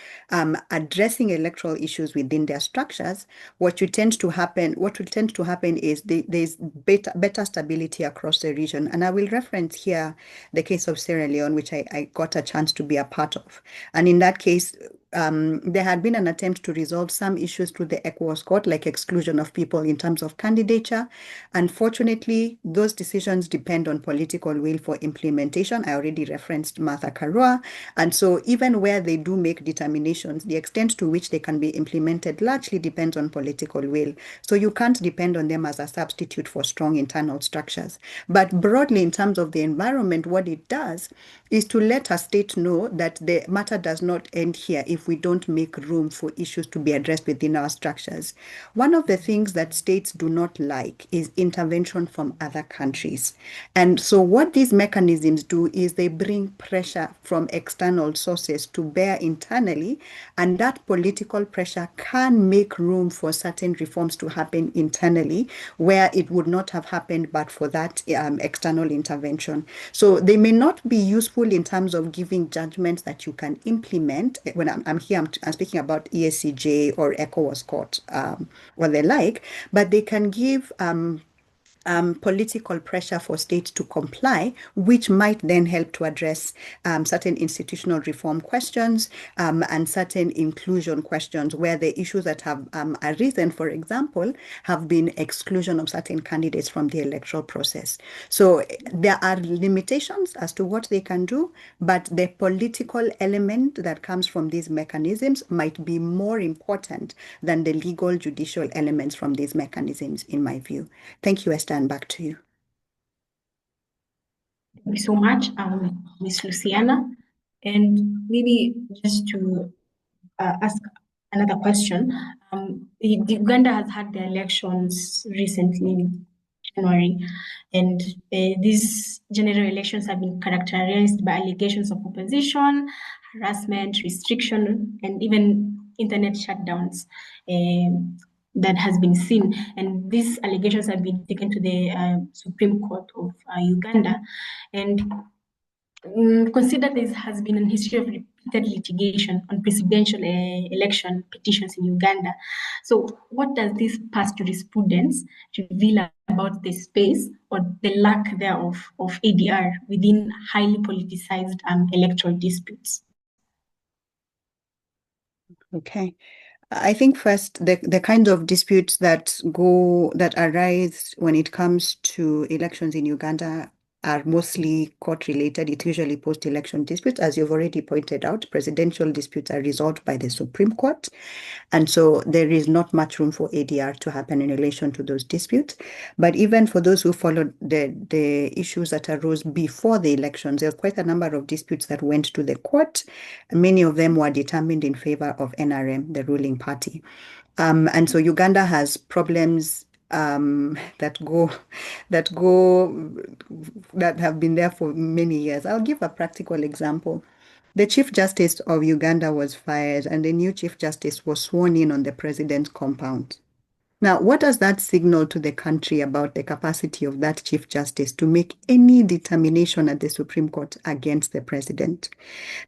S3: addressing electoral issues within their structures, what will tend to happen is there's better stability across the region. And I will reference here the case of Sierra Leone, which I got a chance to be a part of. And in that case, there had been an attempt to resolve some issues through the ECOWAS court, like exclusion of people in terms of candidature. Unfortunately, those decisions depend on political will for implementation. I already referenced Martha Karua. And so even where they do make determinations, the extent to which they can be implemented largely depends on political will. So you can't depend on them as a substitute for strong internal structures. But broadly, in terms of the environment, what it does is to let a state know that the matter does not end here if we don't make room for issues to be addressed within our structures. One of the things that states do not like is intervention from other countries. And so what these mechanisms do is they bring pressure from external sources to bear internally, and that political pressure can make room for certain reforms to happen internally where it would not have happened but for that external intervention. So they may not be useful useful in terms of giving judgments that you can implement. When I'm here, I'm speaking about ESCJ or ECOWAS court, or the like, but they can give political pressure for states to comply, which might then help to address certain institutional reform questions and certain inclusion questions where the issues that have arisen, for example, have been exclusion of certain candidates from the electoral process. So there are limitations as to what they can do, but the political element that comes from these mechanisms might be more important than the legal judicial elements from these mechanisms, in my view. Thank you, Esther, and back to you.
S1: Thank you so much, Ms. Lucianna. And maybe just to ask another question, Uganda has had the elections recently, January, and these general elections have been characterized by allegations of opposition, harassment, restriction, and even internet shutdowns that has been seen. And these allegations have been taken to the Supreme Court of Uganda. And consider there has been a history of repeated litigation on presidential election petitions in Uganda. So what does this past jurisprudence reveal about the space or the lack thereof of ADR within highly politicized electoral disputes?
S3: Okay. I think first the kind of disputes that arise when it comes to elections in Uganda are mostly court-related. It's usually post-election disputes. As you've already pointed out, presidential disputes are resolved by the Supreme Court. And so there is not much room for ADR to happen in relation to those disputes. But even for those who followed the issues that arose before the elections, there were quite a number of disputes that went to the court. Many of them were determined in favor of NRM, the ruling party. And so Uganda has problems that have been there for many years. I'll give a practical example. The Chief Justice of Uganda was fired, and the new Chief Justice was sworn in on the president's compound. Now, what does that signal to the country about the capacity of that Chief Justice to make any determination at the Supreme Court against the president?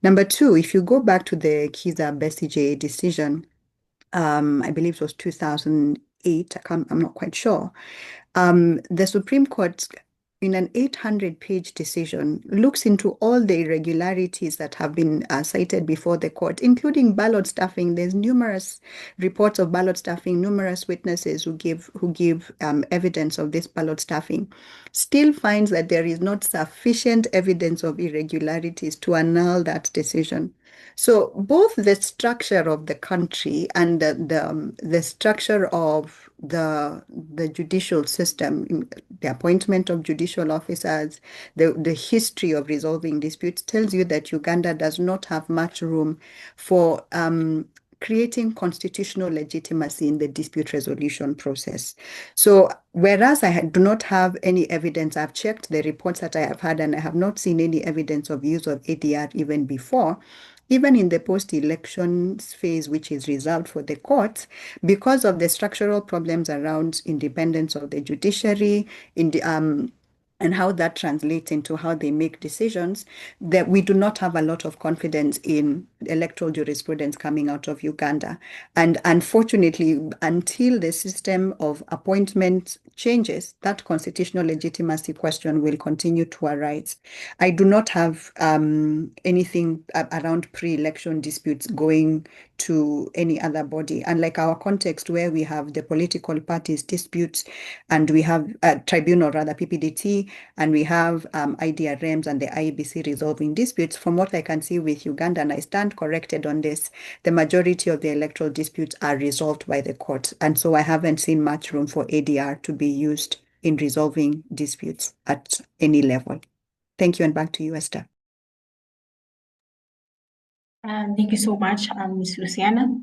S3: Number two, if you go back to the Kizza Besigye decision, I believe it was 2008, I'm not quite sure. The Supreme Court, in an 800-page decision, looks into all the irregularities that have been cited before the court, including ballot stuffing. There's numerous reports of ballot stuffing, numerous witnesses who give evidence of this ballot stuffing. Still finds that there is not sufficient evidence of irregularities to annul that decision. So both the structure of the country and the structure of the judicial system, the appointment of judicial officers, the history of resolving disputes tells you that Uganda does not have much room for creating constitutional legitimacy in the dispute resolution process. So whereas I do not have any evidence, I've checked the reports that I have had and I have not seen any evidence of use of ADR even before. Even in the post-elections phase, which is reserved for the courts, because of the structural problems around independence of the judiciary, and how that translates into how they make decisions, that we do not have a lot of confidence in electoral jurisprudence coming out of Uganda. And unfortunately, until the system of appointment changes, that constitutional legitimacy question will continue to arise. I do not have anything around pre-election disputes going to any other body. Unlike our context where we have the political parties disputes and we have tribunal, rather PPDT, and we have IDRMs and the IEBC resolving disputes. From what I can see with Uganda, and I stand corrected on this, the majority of the electoral disputes are resolved by the court. And so I haven't seen much room for ADR to be used in resolving disputes at any level. Thank you, and back to you, Esther.
S1: Thank you so much, Ms. Lucianna.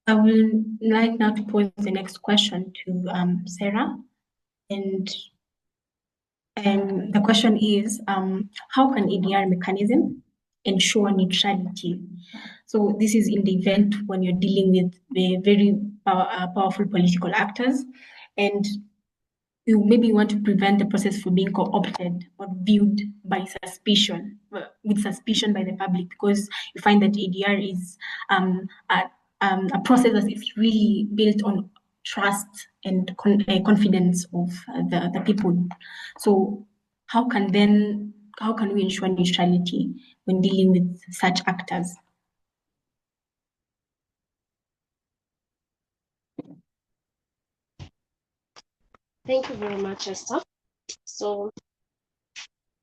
S1: I will like now to pose the next question to Serah. And the question is, how can ADR mechanism ensure neutrality? So this is in the event when you're dealing with the very powerful political actors. And you maybe want to prevent the process from being co-opted or viewed by suspicion, with suspicion by the public, because you find that ADR is a process that is really built on trust and confidence of the people. So how can we ensure neutrality when dealing with such actors?
S4: Thank you very much, Esther. So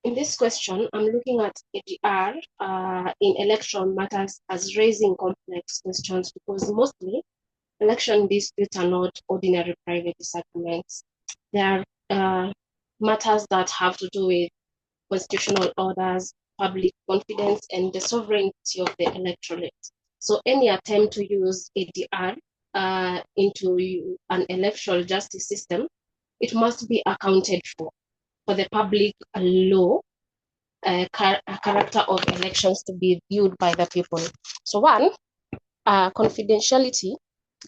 S4: in this question, I'm looking at ADR in electoral matters as raising complex questions, because mostly election disputes are not ordinary private disagreements. They are matters that have to do with constitutional orders, public confidence, and the sovereignty of the electorate. So any attempt to use ADR into an electoral justice system, it must be accounted for the public law character of elections to be viewed by the people. So one, confidentiality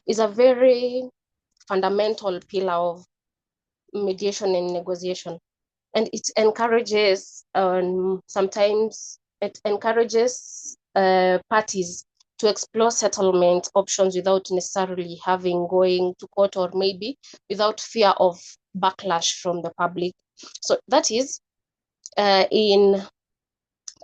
S4: is a very fundamental pillar of mediation and negotiation, and it encourages sometimes it encourages parties to explore settlement options without necessarily going to court, or maybe without fear of backlash from the public. So that is in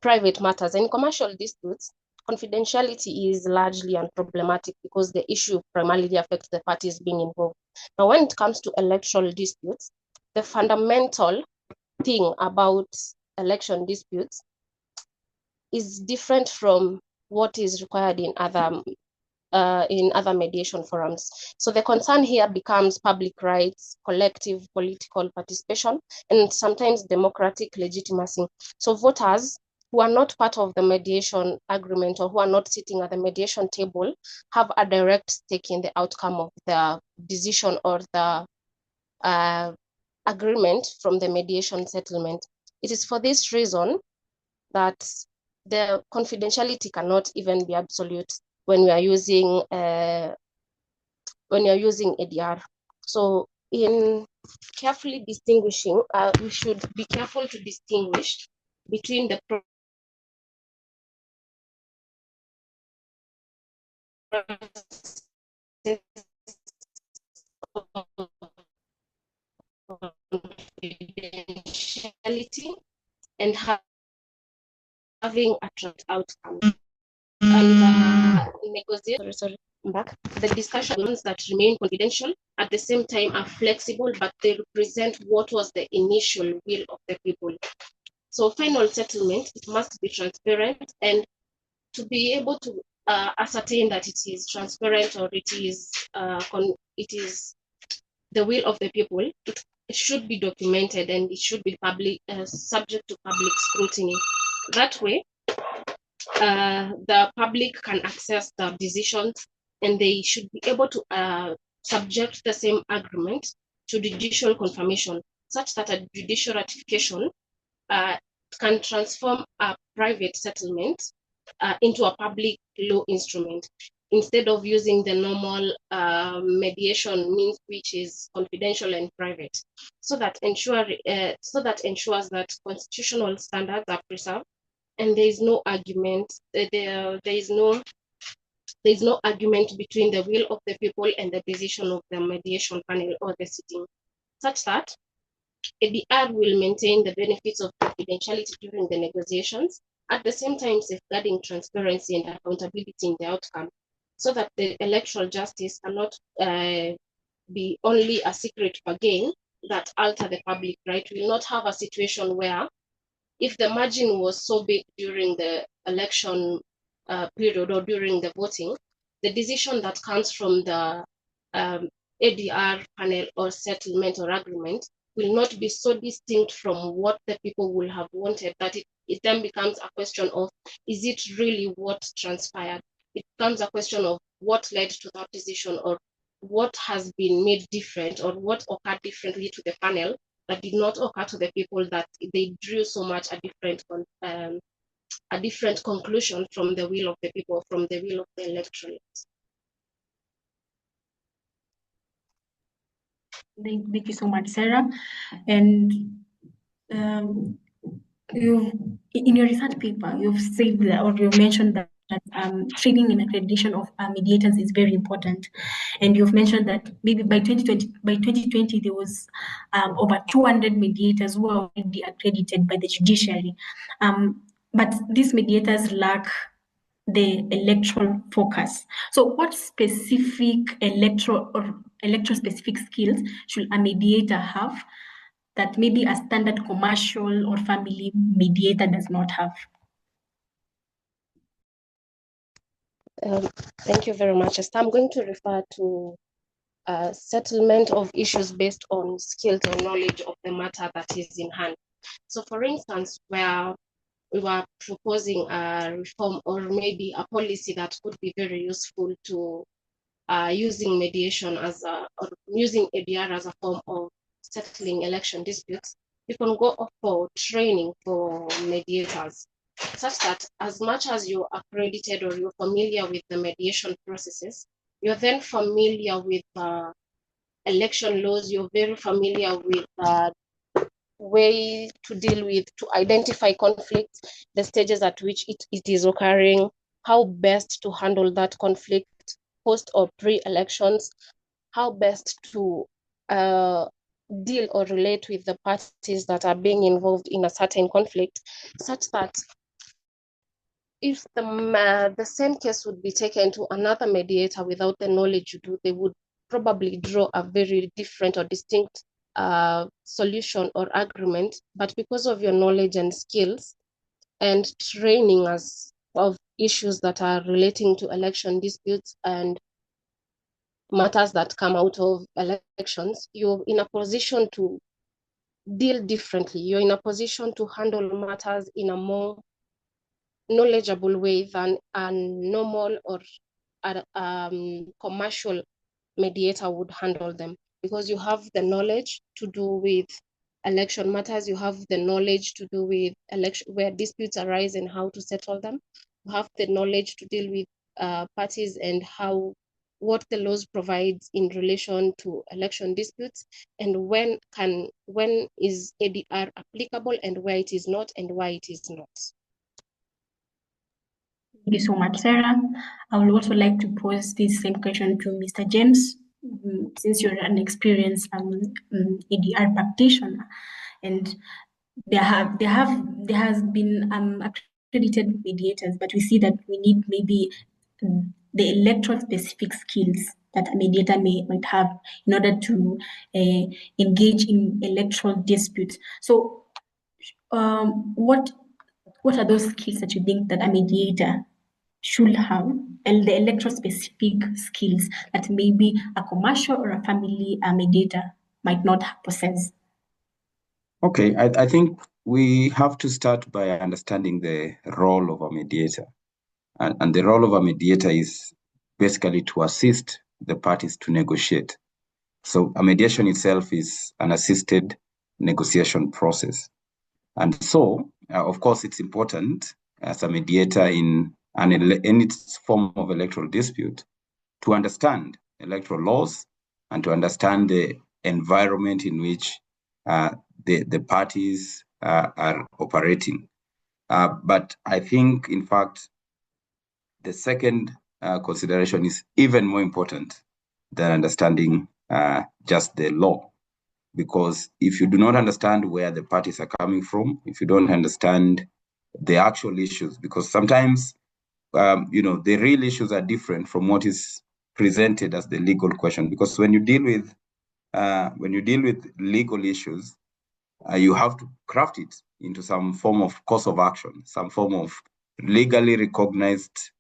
S4: private matters. And commercial disputes, confidentiality is largely unproblematic because the issue primarily affects the parties being involved. Now, when it comes to electoral disputes, the fundamental thing about election disputes is different from what is required in other mediation forums. So the concern here becomes public rights, collective political participation, and sometimes democratic legitimacy. So voters who are not part of the mediation agreement or who are not sitting at the mediation table have a direct stake in the outcome of the decision or the agreement from the mediation settlement. It is for this reason that the confidentiality cannot even be absolute when we are using ADR. So in carefully distinguishing, we should be careful to distinguish between the confidentiality and having a trust outcome. And the discussions that remain confidential at the same time are flexible, but they represent what was the initial will of the people. So final settlement, it must be transparent, and to be able to ascertain that it is transparent or it is the will of the people, it should be documented and it should be subject to public scrutiny. That way, the public can access the decisions, and they should be able to subject the same agreement to judicial confirmation, such that a judicial ratification can transform a private settlement into a public law instrument, instead of using the normal mediation means, which is confidential and private. So that ensures that constitutional standards are preserved, and there is no argument. There is no argument between the will of the people and the decision of the mediation panel or the sitting, such that ADR will maintain the benefits of confidentiality during the negotiations, at the same time safeguarding transparency and accountability in the outcome, so that the electoral justice cannot be only a secret bargain that alter the public right. We will not have a situation where, if the margin was so big during the election period or during the voting, the decision that comes from the ADR panel or settlement or agreement will not be so distinct from what the people will have wanted that it then becomes a question of, is it really what transpired? It becomes a question of what led to that decision, or what has been made different, or what occurred differently to the panel that did not occur to the people, that they drew so much a different conclusion from the will of the people, from the will of the electorate.
S1: Thank you so much, Serah. And in your research paper, you've said that, or you've mentioned that training and accreditation of mediators is very important, and you've mentioned that maybe by 2020 there was over 200 mediators who are already accredited by the judiciary, but these mediators lack the electoral focus. So, what specific electoral specific skills should a mediator have that maybe a standard commercial or family mediator does not have?
S4: Thank you very much, Esther. I'm going to refer to settlement of issues based on skills or knowledge of the matter that is in hand. So, for instance, where we were proposing a reform or maybe a policy that could be very useful to using mediation or using ADR as a form of settling election disputes, you can go for training for mediators, such that as much as you're accredited or you're familiar with the mediation processes, you're then familiar with election laws, you're very familiar with way to deal with, to identify conflicts, the stages at which it is occurring, how best to handle that conflict post or pre-elections, how best to deal or relate with the parties that are being involved in a certain conflict, such that if the same case would be taken to another mediator without the knowledge you do, they would probably draw a very different or distinct solution or agreement. But because of your knowledge and skills and training of issues that are relating to election disputes and matters that come out of elections, you're in a position to deal differently. You're in a position to handle matters in a more knowledgeable way than a normal or commercial mediator would handle them, because you have the knowledge to do with election matters, you have the knowledge to do with election where disputes arise and how to settle them, you have the knowledge to deal with parties and what the laws provides in relation to election disputes, and when is ADR applicable and where it is not and why it is not.
S1: Thank you so much, Serah. I would also like to pose this same question to Mr. James, since you're an experienced ADR practitioner, and there has been accredited mediators, but we see that we need maybe the electoral specific skills that a mediator might have in order to engage in electoral disputes. So, what are those skills that you think that a mediator should have, and the electoral specific skills that maybe a commercial or a family mediator might not possess?
S2: Okay, I think we have to start by understanding the role of a mediator. And the role of a mediator is basically to assist the parties to negotiate. So a mediation itself is an assisted negotiation process. And so, of course, it's important as a mediator in its form of electoral dispute to understand electoral laws and to understand the environment in which the parties are operating. But I think, in fact, the second consideration is even more important than understanding just the law. Because if you do not understand where the parties are coming from, if you don't understand the actual issues, because sometimes, the real issues are different from what is presented as the legal question. Because when you deal with legal issues, you have to craft it into some form of course of action, some form of legally recognized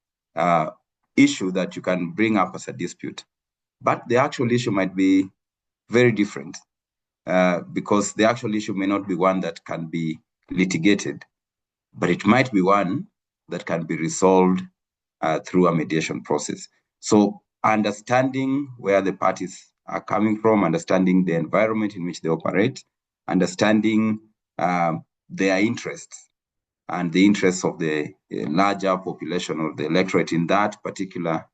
S2: issue that you can bring up as a dispute. But the actual issue might be very different. Because the actual issue may not be one that can be litigated, but it might be one that can be resolved through a mediation process. So understanding where the parties are coming from, understanding the environment in which they operate, understanding their interests and the interests of the larger population or the electorate in that particular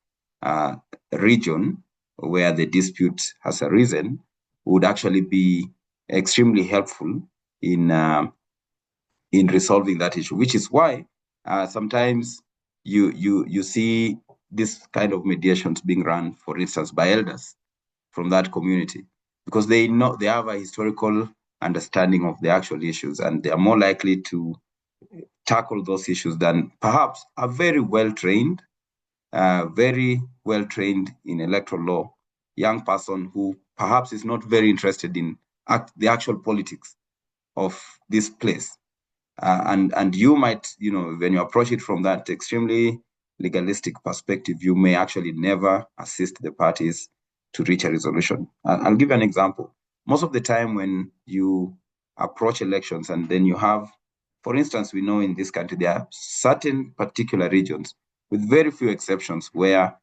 S2: region where the dispute has arisen would actually be extremely helpful in resolving that issue, which is why sometimes you see this kind of mediations being run, for instance, by elders from that community, because they have a historical understanding of the actual issues, and they are more likely to tackle those issues than perhaps a very well trained in electoral law young person who perhaps is not very interested in the actual politics of this place. And you might, when you approach it from that extremely legalistic perspective, you may actually never assist the parties to reach a resolution. I'll give you an example. Most of the time when you approach elections and then you have, for instance, we know in this country, there are certain particular regions with very few exceptions where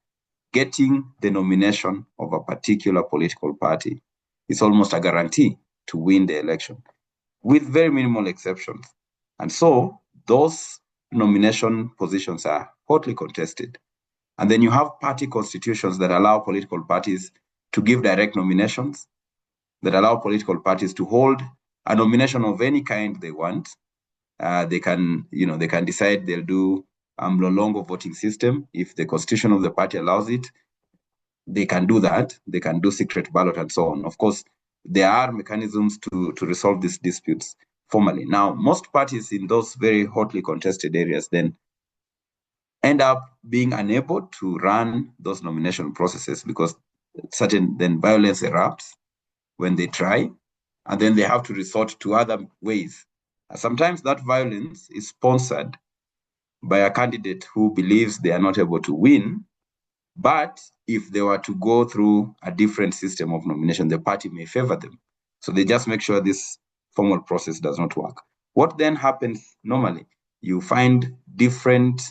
S2: getting the nomination of a particular political party is almost a guarantee to win the election, with very minimal exceptions. And so those nomination positions are hotly contested. And then you have party constitutions that allow political parties to give direct nominations, that allow political parties to hold a nomination of any kind they want. They can decide they'll do a Mlolongo voting system. If the constitution of the party allows it, they can do that. They can do secret ballot and so on. Of course, there are mechanisms to resolve these disputes formally. Now, most parties in those very hotly contested areas then end up being unable to run those nomination processes because then violence erupts when they try, and then they have to resort to other ways. Sometimes that violence is sponsored by a candidate who believes they are not able to win, but if they were to go through a different system of nomination, the party may favor them. So they just make sure this formal process does not work. What then happens normally? You find different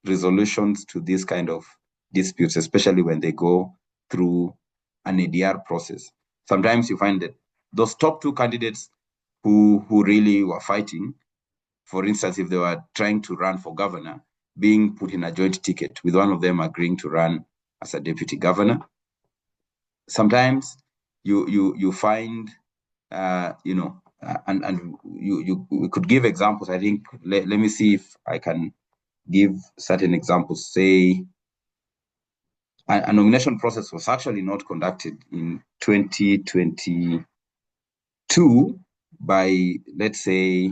S2: resolutions to this kind of disputes, especially when they go through an ADR process. Sometimes you find that those top two candidates who really were fighting, for instance, if they were trying to run for governor, being put in a joint ticket with one of them agreeing to run as a deputy governor. Sometimes you find, we could give examples. I think, let me see if I can give certain examples. Say, a nomination process was actually not conducted in 2022 by, let's say,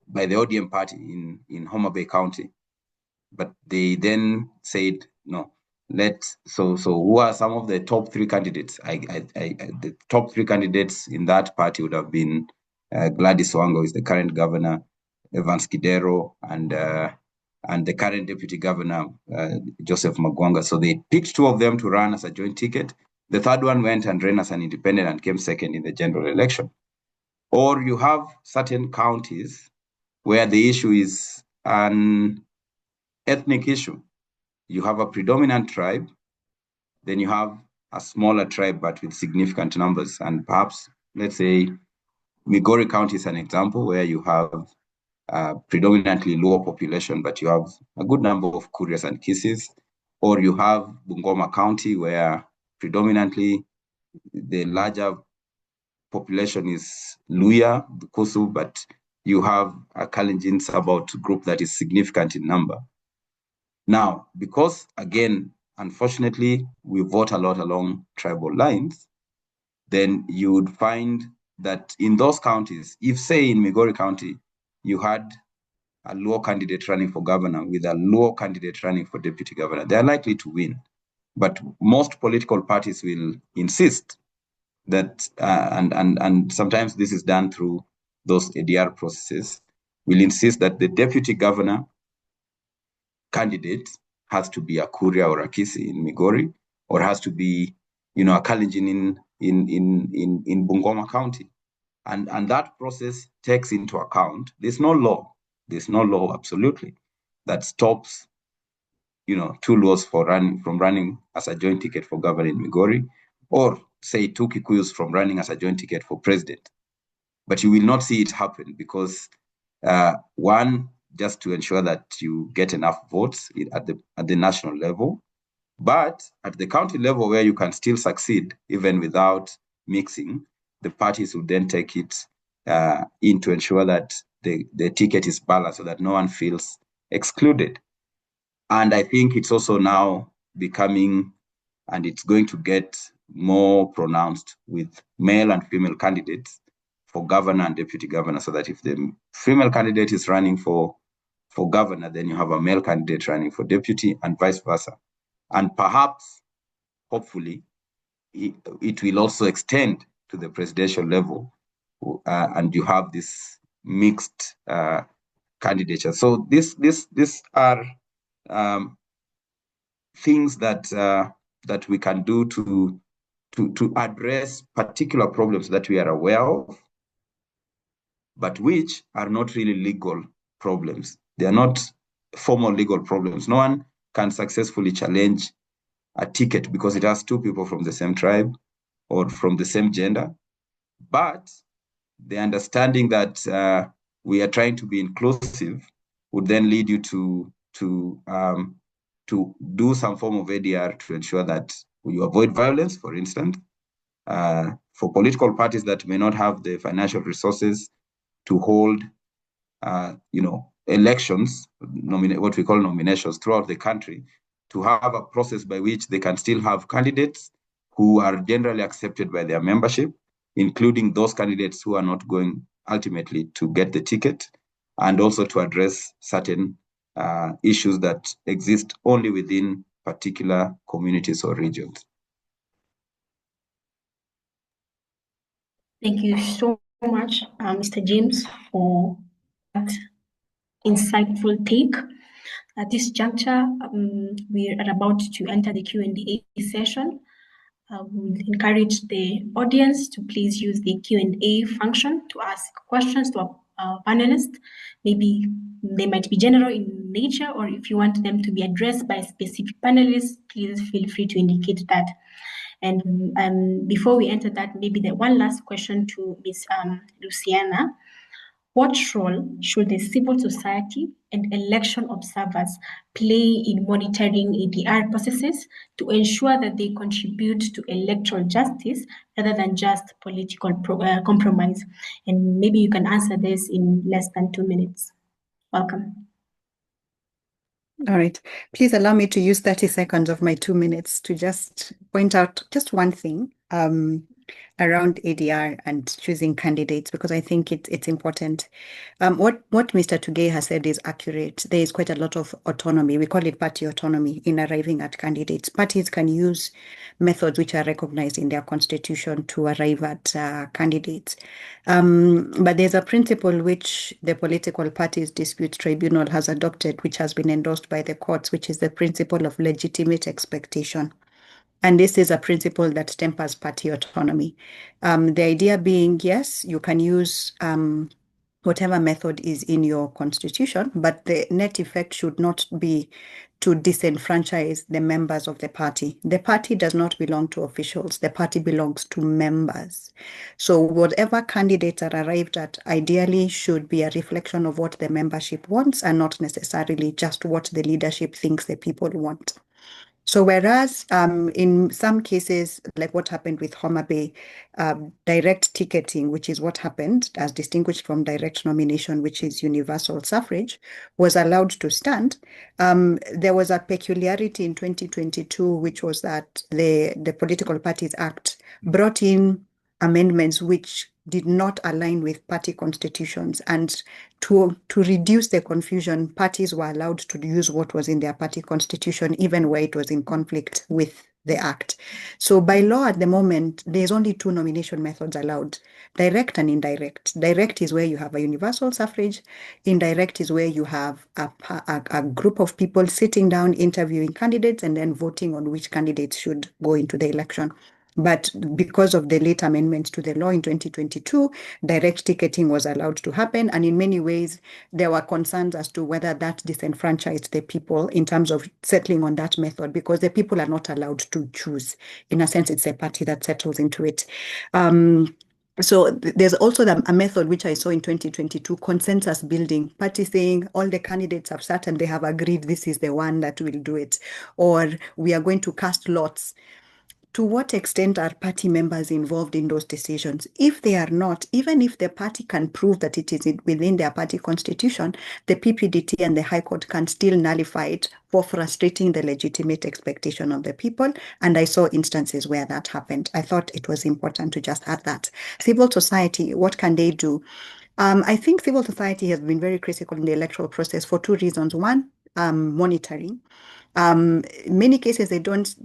S2: by the ODM party in Homa Bay County. But they then said, no, so who are some of the top three candidates? The top three candidates in that party would have been Gladys Wango, is the current governor, Evans Kidero, and the current deputy governor, Joseph Mwangangi. So they picked two of them to run as a joint ticket. The third one went and ran as an independent and came second in the general election. Or you have certain counties where the issue is an ethnic issue. You have a predominant tribe, then you have a smaller tribe but with significant numbers. And perhaps, let's say, Migori County is an example where you have predominantly Luo population, but you have a good number of Kurias and Kisis. Or you have Bungoma County where predominantly the larger population is Luya, Kusu, but you have a Kalenjin Sabaot group that is significant in number. Now, because, again, unfortunately, we vote a lot along tribal lines, then you would find that in those counties, if, say, in Migori County, you had a Luo candidate running for governor with a Luo candidate running for deputy governor, they're likely to win. But most political parties will insist that, and sometimes this is done through those ADR processes, will insist that the deputy governor candidate has to be a Kuria or a Kisi in Migori, or has to be, a Kalenjin in Bungoma County. And that process takes into account, there's no law absolutely that stops, two laws from running as a joint ticket for governor in Migori, or say two Kikuyus from running as a joint ticket for president. But you will not see it happen because one, just to ensure that you get enough votes at the national level, but at the county level where you can still succeed even without mixing, the parties would then take it in to ensure that the ticket is balanced so that no one feels excluded. And I think it's also now becoming, and it's going to get more pronounced with male and female candidates for governor and deputy governor, so that if the female candidate is running for governor, then you have a male candidate running for deputy and vice versa. And perhaps, hopefully, it will also extend to the presidential level, and you have this mixed candidature. So these are things that we can do to address particular problems that we are aware of, but which are not really legal problems. They are not formal legal problems. No one can successfully challenge a ticket because it has two people from the same tribe or from the same gender. But the understanding that we are trying to be inclusive would then lead you to do some form of ADR to ensure that you avoid violence, for instance. For political parties that may not have the financial resources to hold, elections, what we call nominations throughout the country, to have a process by which they can still have candidates who are generally accepted by their membership, including those candidates who are not going ultimately to get the ticket, and also to address certain issues that exist only within particular communities or regions.
S1: Thank you so much, Mr. James, for that insightful take. At this juncture, we are about to enter the Q&A session. We will encourage the audience to please use the Q&A function to ask questions to our panelists. Maybe they might be general in nature, or if you want them to be addressed by specific panelists, please feel free to indicate that. And before we enter that, maybe the one last question to Ms. Lucianna. What role should the civil society and election observers play in monitoring ADR processes to ensure that they contribute to electoral justice rather than just political compromise? And maybe you can answer this in less than 2 minutes. Welcome.
S3: All right. Please allow me to use 30 seconds of my 2 minutes to just point out just one thing around ADR and choosing candidates, because I think it's important. What Mr. Tugee has said is accurate. There is quite a lot of autonomy. We call it party autonomy in arriving at candidates. Parties can use methods which are recognized in their constitution to arrive at candidates. But there's a principle which the Political Parties Dispute Tribunal has adopted, which has been endorsed by the courts, which is the principle of legitimate expectation. And this is a principle that tempers party autonomy. The idea being, yes, you can use whatever method is in your constitution, but the net effect should not be to disenfranchise the members of the party. The party does not belong to officials. The party belongs to members. So whatever candidates are arrived at ideally should be a reflection of what the membership wants and not necessarily just what the leadership thinks the people want. So whereas in some cases, like what happened with Homa Bay, direct ticketing, which is what happened as distinguished from direct nomination, which is universal suffrage, was allowed to stand. There was a peculiarity in 2022, which was that the Political Parties Act brought in amendments which did not align with party constitutions, and to reduce the confusion, parties were allowed to use what was in their party constitution, even where it was in conflict with the act. So by law at the moment, there's only 2 nomination methods allowed, direct and indirect. Direct is where you have a universal suffrage. Indirect is where you have a group of people sitting down, interviewing candidates, and then voting on which candidates should go into the election. But because of the late amendments to the law in 2022, direct ticketing was allowed to happen. And in many ways, there were concerns as to whether that disenfranchised the people in terms of settling on that method, because the people are not allowed to choose. In a sense, it's a party that settles into it. So there's also a method which I saw in 2022, consensus building, party saying all the candidates have sat and they have agreed this is the one that will do it, or we are going to cast lots. to what extent are party members involved in those decisions? If they are not, even if the party can prove that it is within their party constitution, the PPDT and the High Court can still nullify it for frustrating the legitimate expectation of the people. And I saw instances where that happened. I thought it was important to just add that. Civil society, what can they do? I think civil society has been very critical in the electoral process for two reasons. One, monitoring. In many cases, they don't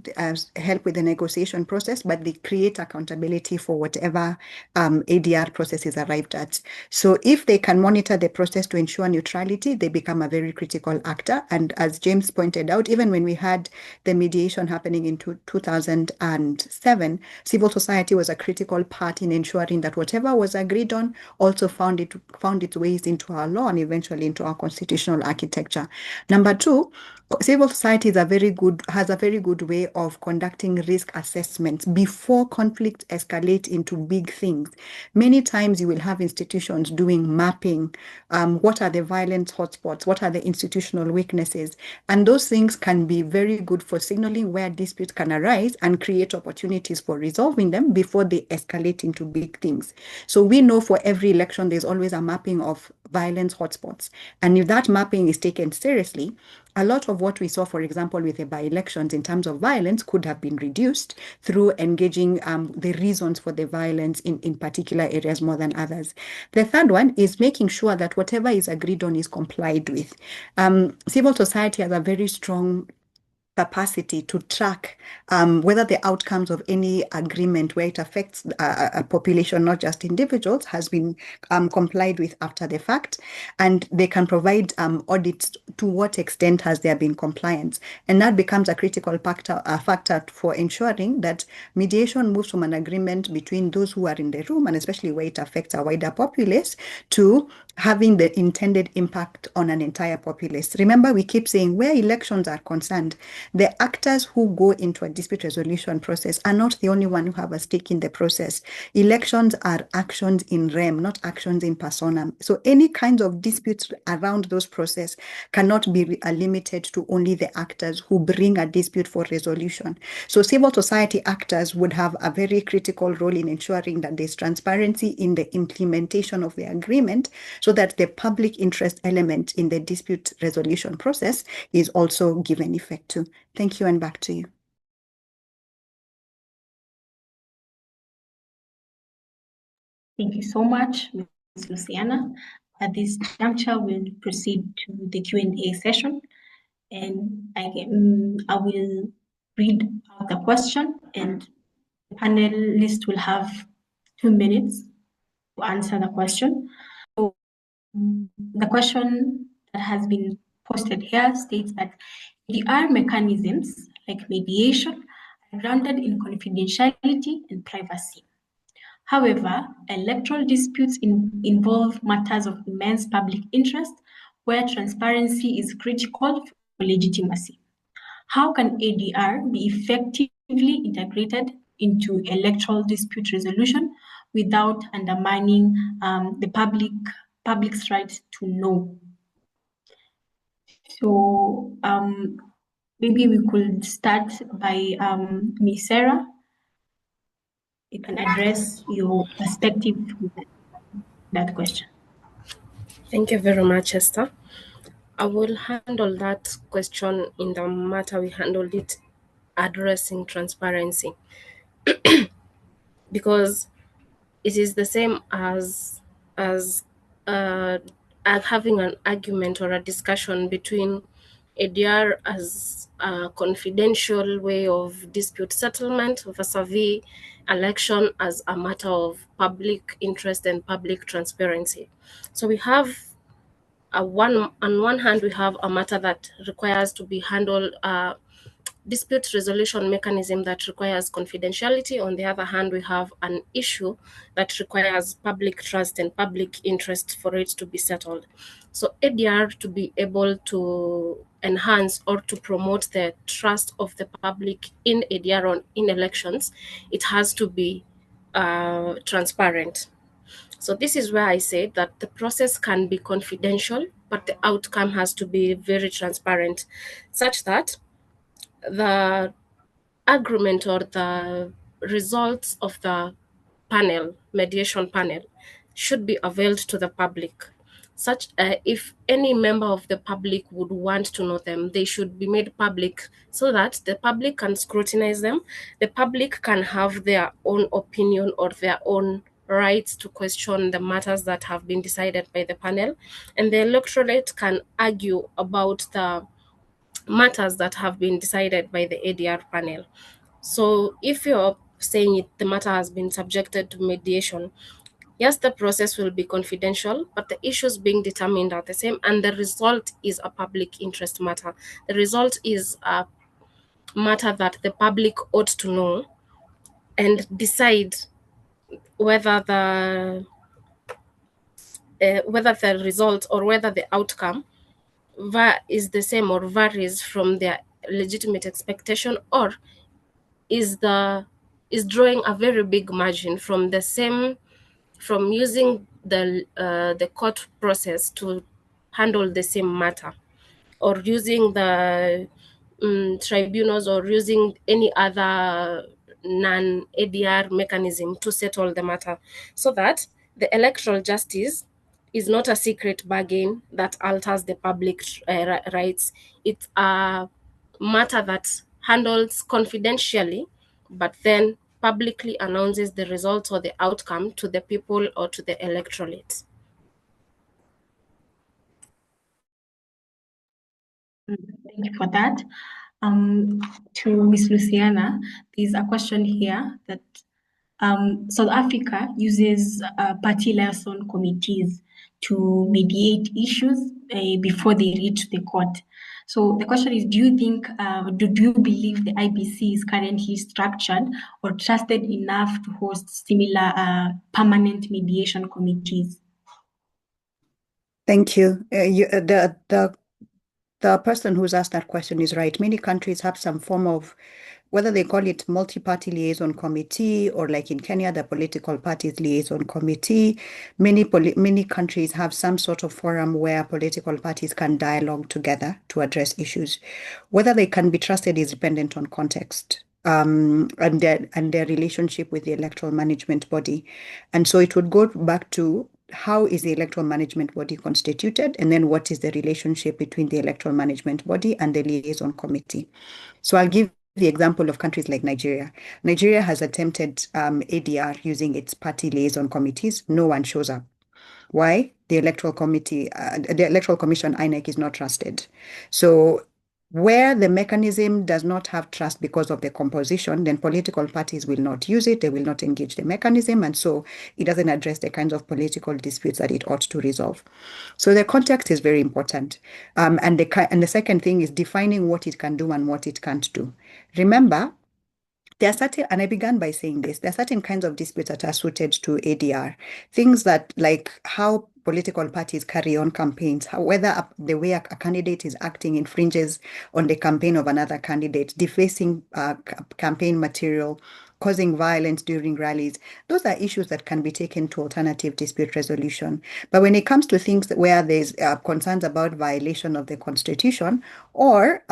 S3: help with the negotiation process, but they create accountability for whatever ADR process is arrived at. So if they can monitor the process to ensure neutrality, they become a very critical actor. And as James pointed out, even when we had the mediation happening in 2007, civil society was a critical part in ensuring that whatever was agreed on also found its ways into our law and eventually into our constitutional architecture. Number two, civil society has a very good way of conducting risk assessments before conflicts escalate into big things. Many times you will have institutions doing mapping. What are the violent hotspots? What are the institutional weaknesses? And those things can be very good for signaling where disputes can arise and create opportunities for resolving them before they escalate into big things. So we know for every election, there's always a mapping of violence hotspots. And if that mapping is taken seriously, a lot of what we saw, for example, with the by-elections in terms of violence could have been reduced through engaging the reasons for the violence in particular areas more than others. The third one is making sure that whatever is agreed on is complied with. Civil society has a very strong capacity to track whether the outcomes of any agreement where it affects a population, not just individuals, has been complied with after the fact. And they can provide audits to what extent has there been compliance. And that becomes a critical factor for ensuring that mediation moves from an agreement between those who are in the room, and especially where it affects a wider populace, to having the intended impact on an entire populace. Remember, we keep saying where elections are concerned, the actors who go into a dispute resolution process are not the only one who have a stake in the process. Elections are actions in rem, not actions in personam. So any kinds of disputes around those processes cannot be limited to only the actors who bring a dispute for resolution. So civil society actors would have a very critical role in ensuring that there's transparency in the implementation of the agreement, so that the public interest element in the dispute resolution process is also given effect to. Thank you, and back to you.
S1: Thank you so much, Ms. Lucianna. At this juncture, we'll proceed to the Q&A session. And I will read out the question, and the panelists will have 2 minutes to answer the question. So the question that has been posted here states that ADR mechanisms like mediation are grounded in confidentiality and privacy. However, electoral disputes involve matters of immense public interest where transparency is critical for legitimacy. How can ADR be effectively integrated into electoral dispute resolution without undermining the public's right to know? So maybe we could start by Ms. Serah. You can address your perspective with that question.
S4: Thank you very much, Esther. I will handle that question in the matter we handled it, addressing transparency. Because it is the same as having an argument or a discussion between ADR as a confidential way of dispute settlement vis-a-vis election as a matter of public interest and public transparency. So we have on one hand, we have a matter that requires to be handled, dispute resolution mechanism that requires confidentiality. On the other hand, we have an issue that requires public trust and public interest for it to be settled. So ADR, to be able to enhance or to promote the trust of the public in ADR in elections, it has to be transparent. So this is where I say that the process can be confidential, but the outcome has to be very transparent, such that the agreement or the results of the mediation panel, should be availed to the public. Such if any member of the public would want to know them, they should be made public so that the public can scrutinize them. The public can have their own opinion or their own rights to question the matters that have been decided by the panel, and the electorate can argue about the matters that have been decided by the ADR panel. So if you're saying the matter has been subjected to mediation, yes, the process will be confidential, but the issues being determined are the same, and the result is a public interest matter. The result is a matter that the public ought to know and decide whether the result or whether the outcome is the same or varies from their legitimate expectation, or is drawing a very big margin from using the court process to handle the same matter, or using the tribunals, or using any other non-ADR mechanism to settle the matter, so that the electoral justice is not a secret bargain that alters the public rights. It's a matter that handles confidentially, but then publicly announces the results or the outcome to the people or to the electorate.
S1: Thank you for that. To Ms. Lucianna, there's a question here that South Africa uses party liaison committees to mediate issues before they reach the court. So the question is, do you think, do you believe the IBC is currently structured or trusted enough to host similar permanent mediation committees?
S3: Thank you. The person who's asked that question is right. Many countries have some form of, whether they call it multi-party liaison committee, or like in Kenya, the political parties liaison committee. Many countries have some sort of forum where political parties can dialogue together to address issues. Whether they can be trusted is dependent on context. And their relationship with the electoral management body. And so it would go back to, how is the electoral management body constituted? And then what is the relationship between the electoral management body and the liaison committee? So I'll give the example of countries like Nigeria. Nigeria has attempted ADR using its party liaison committees. No one shows up. Why? The electoral commission, INEC, is not trusted. So where the mechanism does not have trust because of the composition, then political parties will not use it. They will not engage the mechanism. And so it doesn't address the kinds of political disputes that it ought to resolve. So the context is very important. And the second thing is defining what it can do and what it can't do. Remember, there are certain, and I began by saying this, there are certain kinds of disputes that are suited to ADR. Things that, like how political parties carry on campaigns, whether the way a candidate is acting infringes on the campaign of another candidate, defacing campaign material, causing violence during rallies. Those are issues that can be taken to alternative dispute resolution. But when it comes to things where there's concerns about violation of the Constitution, or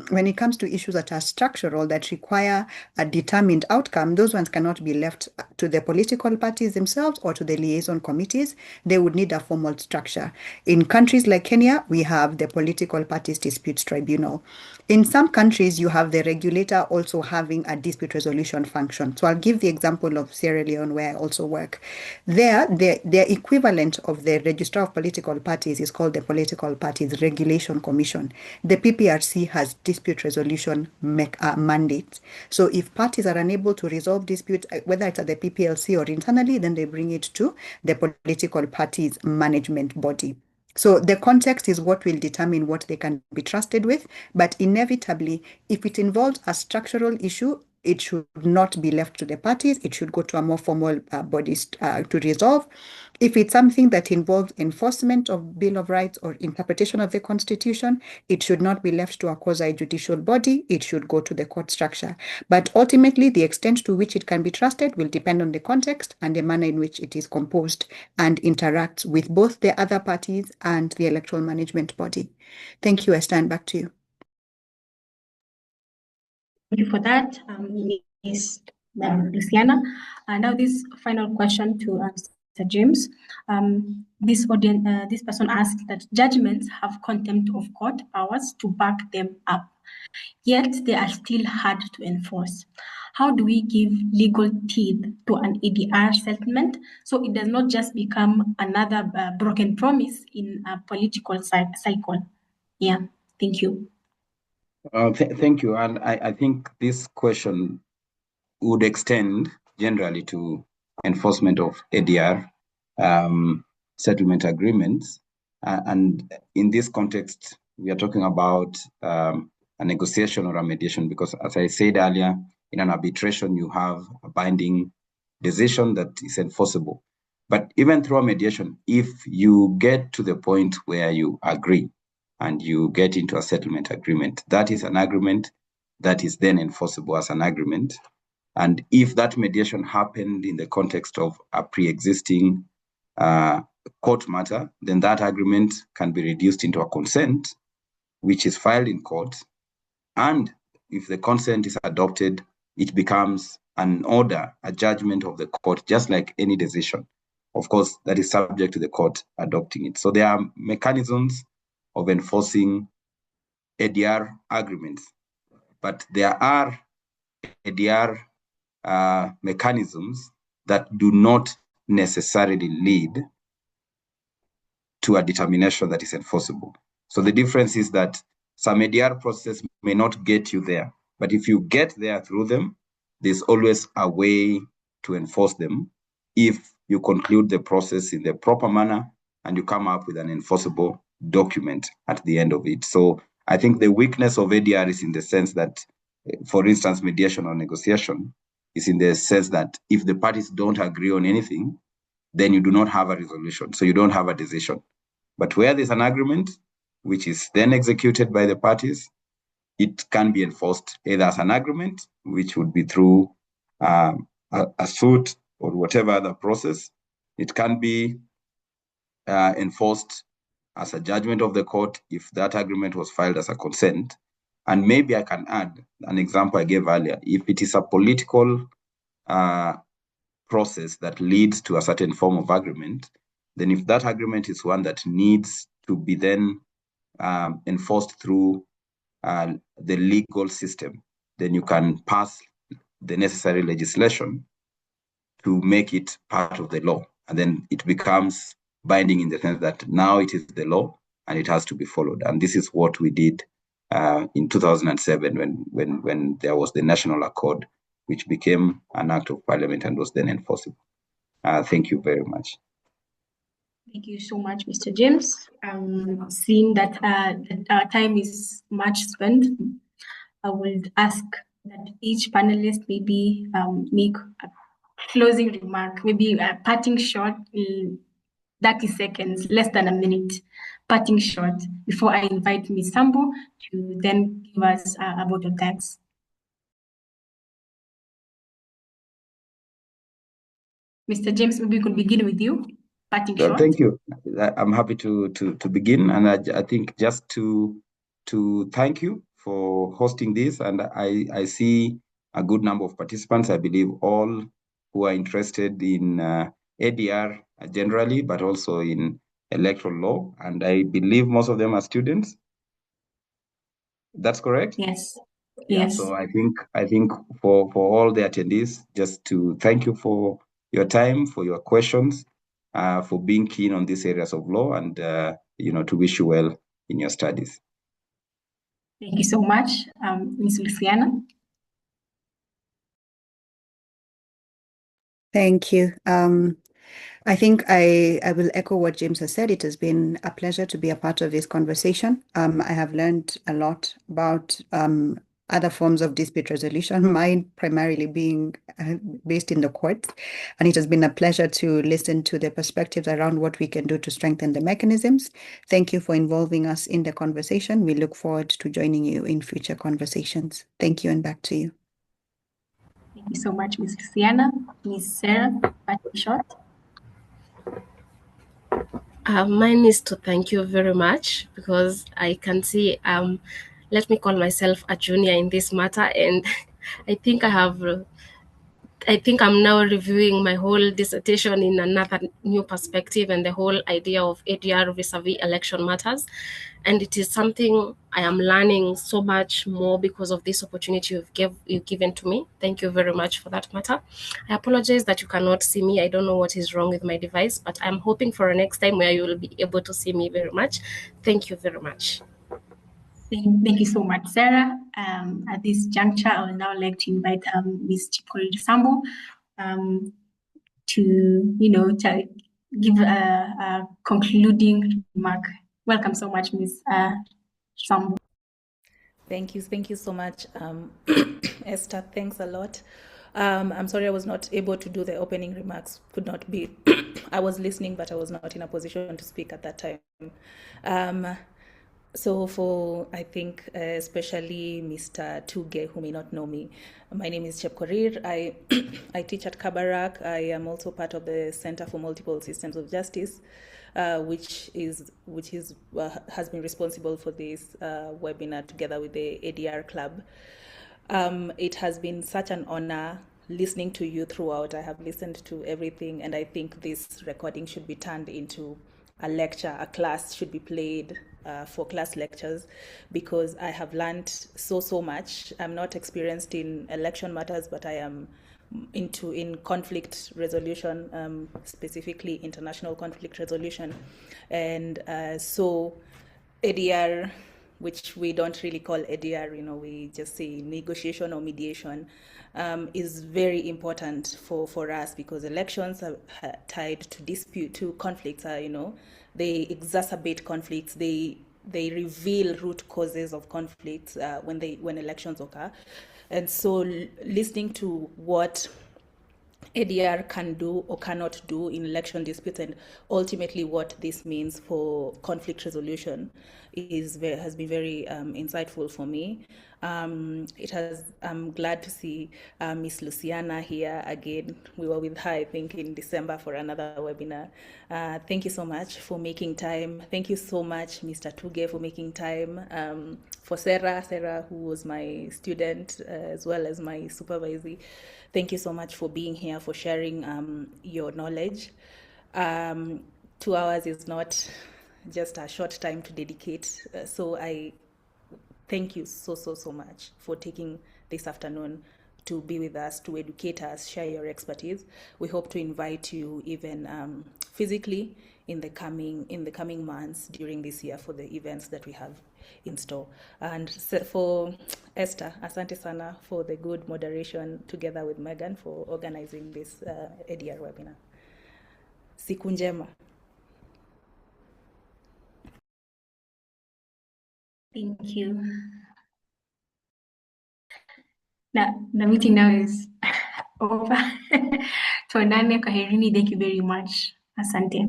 S3: when it comes to issues that are structural, that require a determined outcome, those ones cannot be left to the political parties themselves or to the liaison committees. They would need a formal structure. In countries like Kenya, we have the Political Parties Disputes Tribunal. In some countries, you have the regulator also having a dispute resolution function. So I'll give the example of Sierra Leone, where I also work. There, the equivalent of the Registrar of Political Parties is called the Political Parties Regulation Commission. The PPRC has dispute resolution mandates. So if parties are unable to resolve disputes, whether it's at the PPLC or internally, then they bring it to the political parties management body. So the context is what will determine what they can be trusted with. But inevitably, if it involves a structural issue, it should not be left to the parties. It should go to a more formal bodies to resolve. If it's something that involves enforcement of Bill of Rights or interpretation of the Constitution, it should not be left to a quasi-judicial body. It should go to the court structure. But ultimately, the extent to which it can be trusted will depend on the context and the manner in which it is composed and interacts with both the other parties and the electoral management body. Thank you, Esther, and back to you.
S1: Thank you for that, Ms. Lucianna. And now this final question to Mr. James. This person asked that judgments have contempt of court powers to back them up, yet they are still hard to enforce. How do we give legal teeth to an ADR settlement so it does not just become another broken promise in a political cycle? Yeah, thank you.
S2: Thank you. And I think this question would extend generally to enforcement of ADR settlement agreements. And in this context, we are talking about a negotiation or a mediation, because as I said earlier, in an arbitration, you have a binding decision that is enforceable. But even through a mediation, if you get to the point where you agree and you get into a settlement agreement, that is an agreement that is then enforceable as an agreement. And if that mediation happened in the context of a pre-existing court matter, then that agreement can be reduced into a consent, which is filed in court. And if the consent is adopted, it becomes an order, a judgment of the court, just like any decision. Of course, that is subject to the court adopting it. So there are mechanisms of enforcing ADR agreements, but there are ADR mechanisms that do not necessarily lead to a determination that is enforceable. So the difference is that some ADR process may not get you there, but if you get there through them, there's always a way to enforce them if you conclude the process in the proper manner and you come up with an enforceable document at the end of it. So I think the weakness of ADR is in the sense that, for instance, mediation or negotiation is in the sense that if the parties don't agree on anything, then you do not have a resolution. So you don't have a decision. But where there's an agreement, which is then executed by the parties, it can be enforced either as an agreement, which would be through a suit or whatever other process. It can be enforced as a judgment of the court if that agreement was filed as a consent. And maybe I can add an example I gave earlier. If it is a political process that leads to a certain form of agreement, then if that agreement is one that needs to be then enforced through the legal system, then you can pass the necessary legislation to make it part of the law. And then it becomes binding in the sense that now it is the law and it has to be followed. And this is what we did in 2007 when there was the National Accord, which became an act of parliament and was then enforceable. Thank you very much.
S1: Thank you so much, Mr. James. Seeing that our time is much spent, I would ask that each panelist maybe make a closing remark, maybe a parting shot in 30 seconds, less than a minute, parting shot, before I invite Ms. Sambo to then give us a vote of thanks. Mr. James, maybe we could begin with you. Parting shot.
S2: Thank you. I'm happy to begin, and I think just to thank you for hosting this, and I see a good number of participants. I believe all who are interested in ADR generally, but also in electoral law, and I believe most of them are students. That's correct?
S1: Yes.
S2: Yeah,
S1: Yes.
S2: so I think for all the attendees, just to thank you for your time, for your questions, for being keen on these areas of law, and to wish you well in your studies.
S1: Thank you so much, Ms. Lucianna.
S3: Thank you. I think I will echo what James has said. It has been a pleasure to be a part of this conversation. I have learned a lot about other forms of dispute resolution, mine primarily being based in the courts. And it has been a pleasure to listen to the perspectives around what we can do to strengthen the mechanisms. Thank you for involving us in the conversation. We look forward to joining you in future conversations. Thank you, and back to you.
S1: Thank you so much, Ms. Lucianna. Ms. Serah, parting shot.
S4: Mine is to thank you very much, because I can see let me call myself a junior in this matter, and I think I'm now reviewing my whole dissertation in another new perspective, and the whole idea of ADR vis-a-vis election matters. And it is something I am learning so much more because of this opportunity you've given to me. Thank you very much for that matter. I apologize that you cannot see me. I don't know what is wrong with my device, but I'm hoping for a next time where you will be able to see me very much. Thank you very much.
S1: Thank you so much, Serah. At this juncture, I would now like to invite Ms. Chikori to give a concluding remark. Welcome so much, Ms. Sambu.
S5: Thank you so much, Esther. Thanks a lot. I'm sorry I was not able to do the opening remarks. Could not be. I was listening, but I was not in a position to speak at that time. So for, I think, especially Mr. Tugee, who may not know me, my name is Chepkorir. I teach at Kabarak. I am also part of the Center for Multiple Systems of Justice, which has been responsible for this webinar together with the ADR Club. It has been such an honor listening to you throughout. I have listened to everything, and I think this recording should be turned into a lecture, a class should be played for class lectures, because I have learned so much. I'm not experienced in election matters, but I am in conflict resolution, specifically international conflict resolution. And so ADR, which we don't really call ADR, we just say negotiation or mediation, is very important for us, because elections are tied to dispute, to conflicts, they exacerbate conflicts, they reveal root causes of conflicts when elections occur. And so listening to what ADR can do or cannot do in election disputes, and ultimately what this means for conflict resolution, has been very insightful for me. I'm glad to see Miss Lucianna here again. We were with her, I think, in December for another webinar. Thank you so much for making time. Thank you so much, Mr. Tugee, for making time. For Serah, who was my student as well as my supervisor. Thank you so much for being here, for sharing your knowledge. 2 hours is not just a short time to dedicate. So I thank you so much for taking this afternoon to be with us, to educate us, share your expertise. We hope to invite you even physically in the coming months during this year for the events that we have in store. And for Esther, asante sana for the good moderation together with Megan for organizing this ADR webinar. Siku njema.
S1: Thank you. Now, the meeting now is over. Tuonane, kwaherini. Thank you very much. Asante.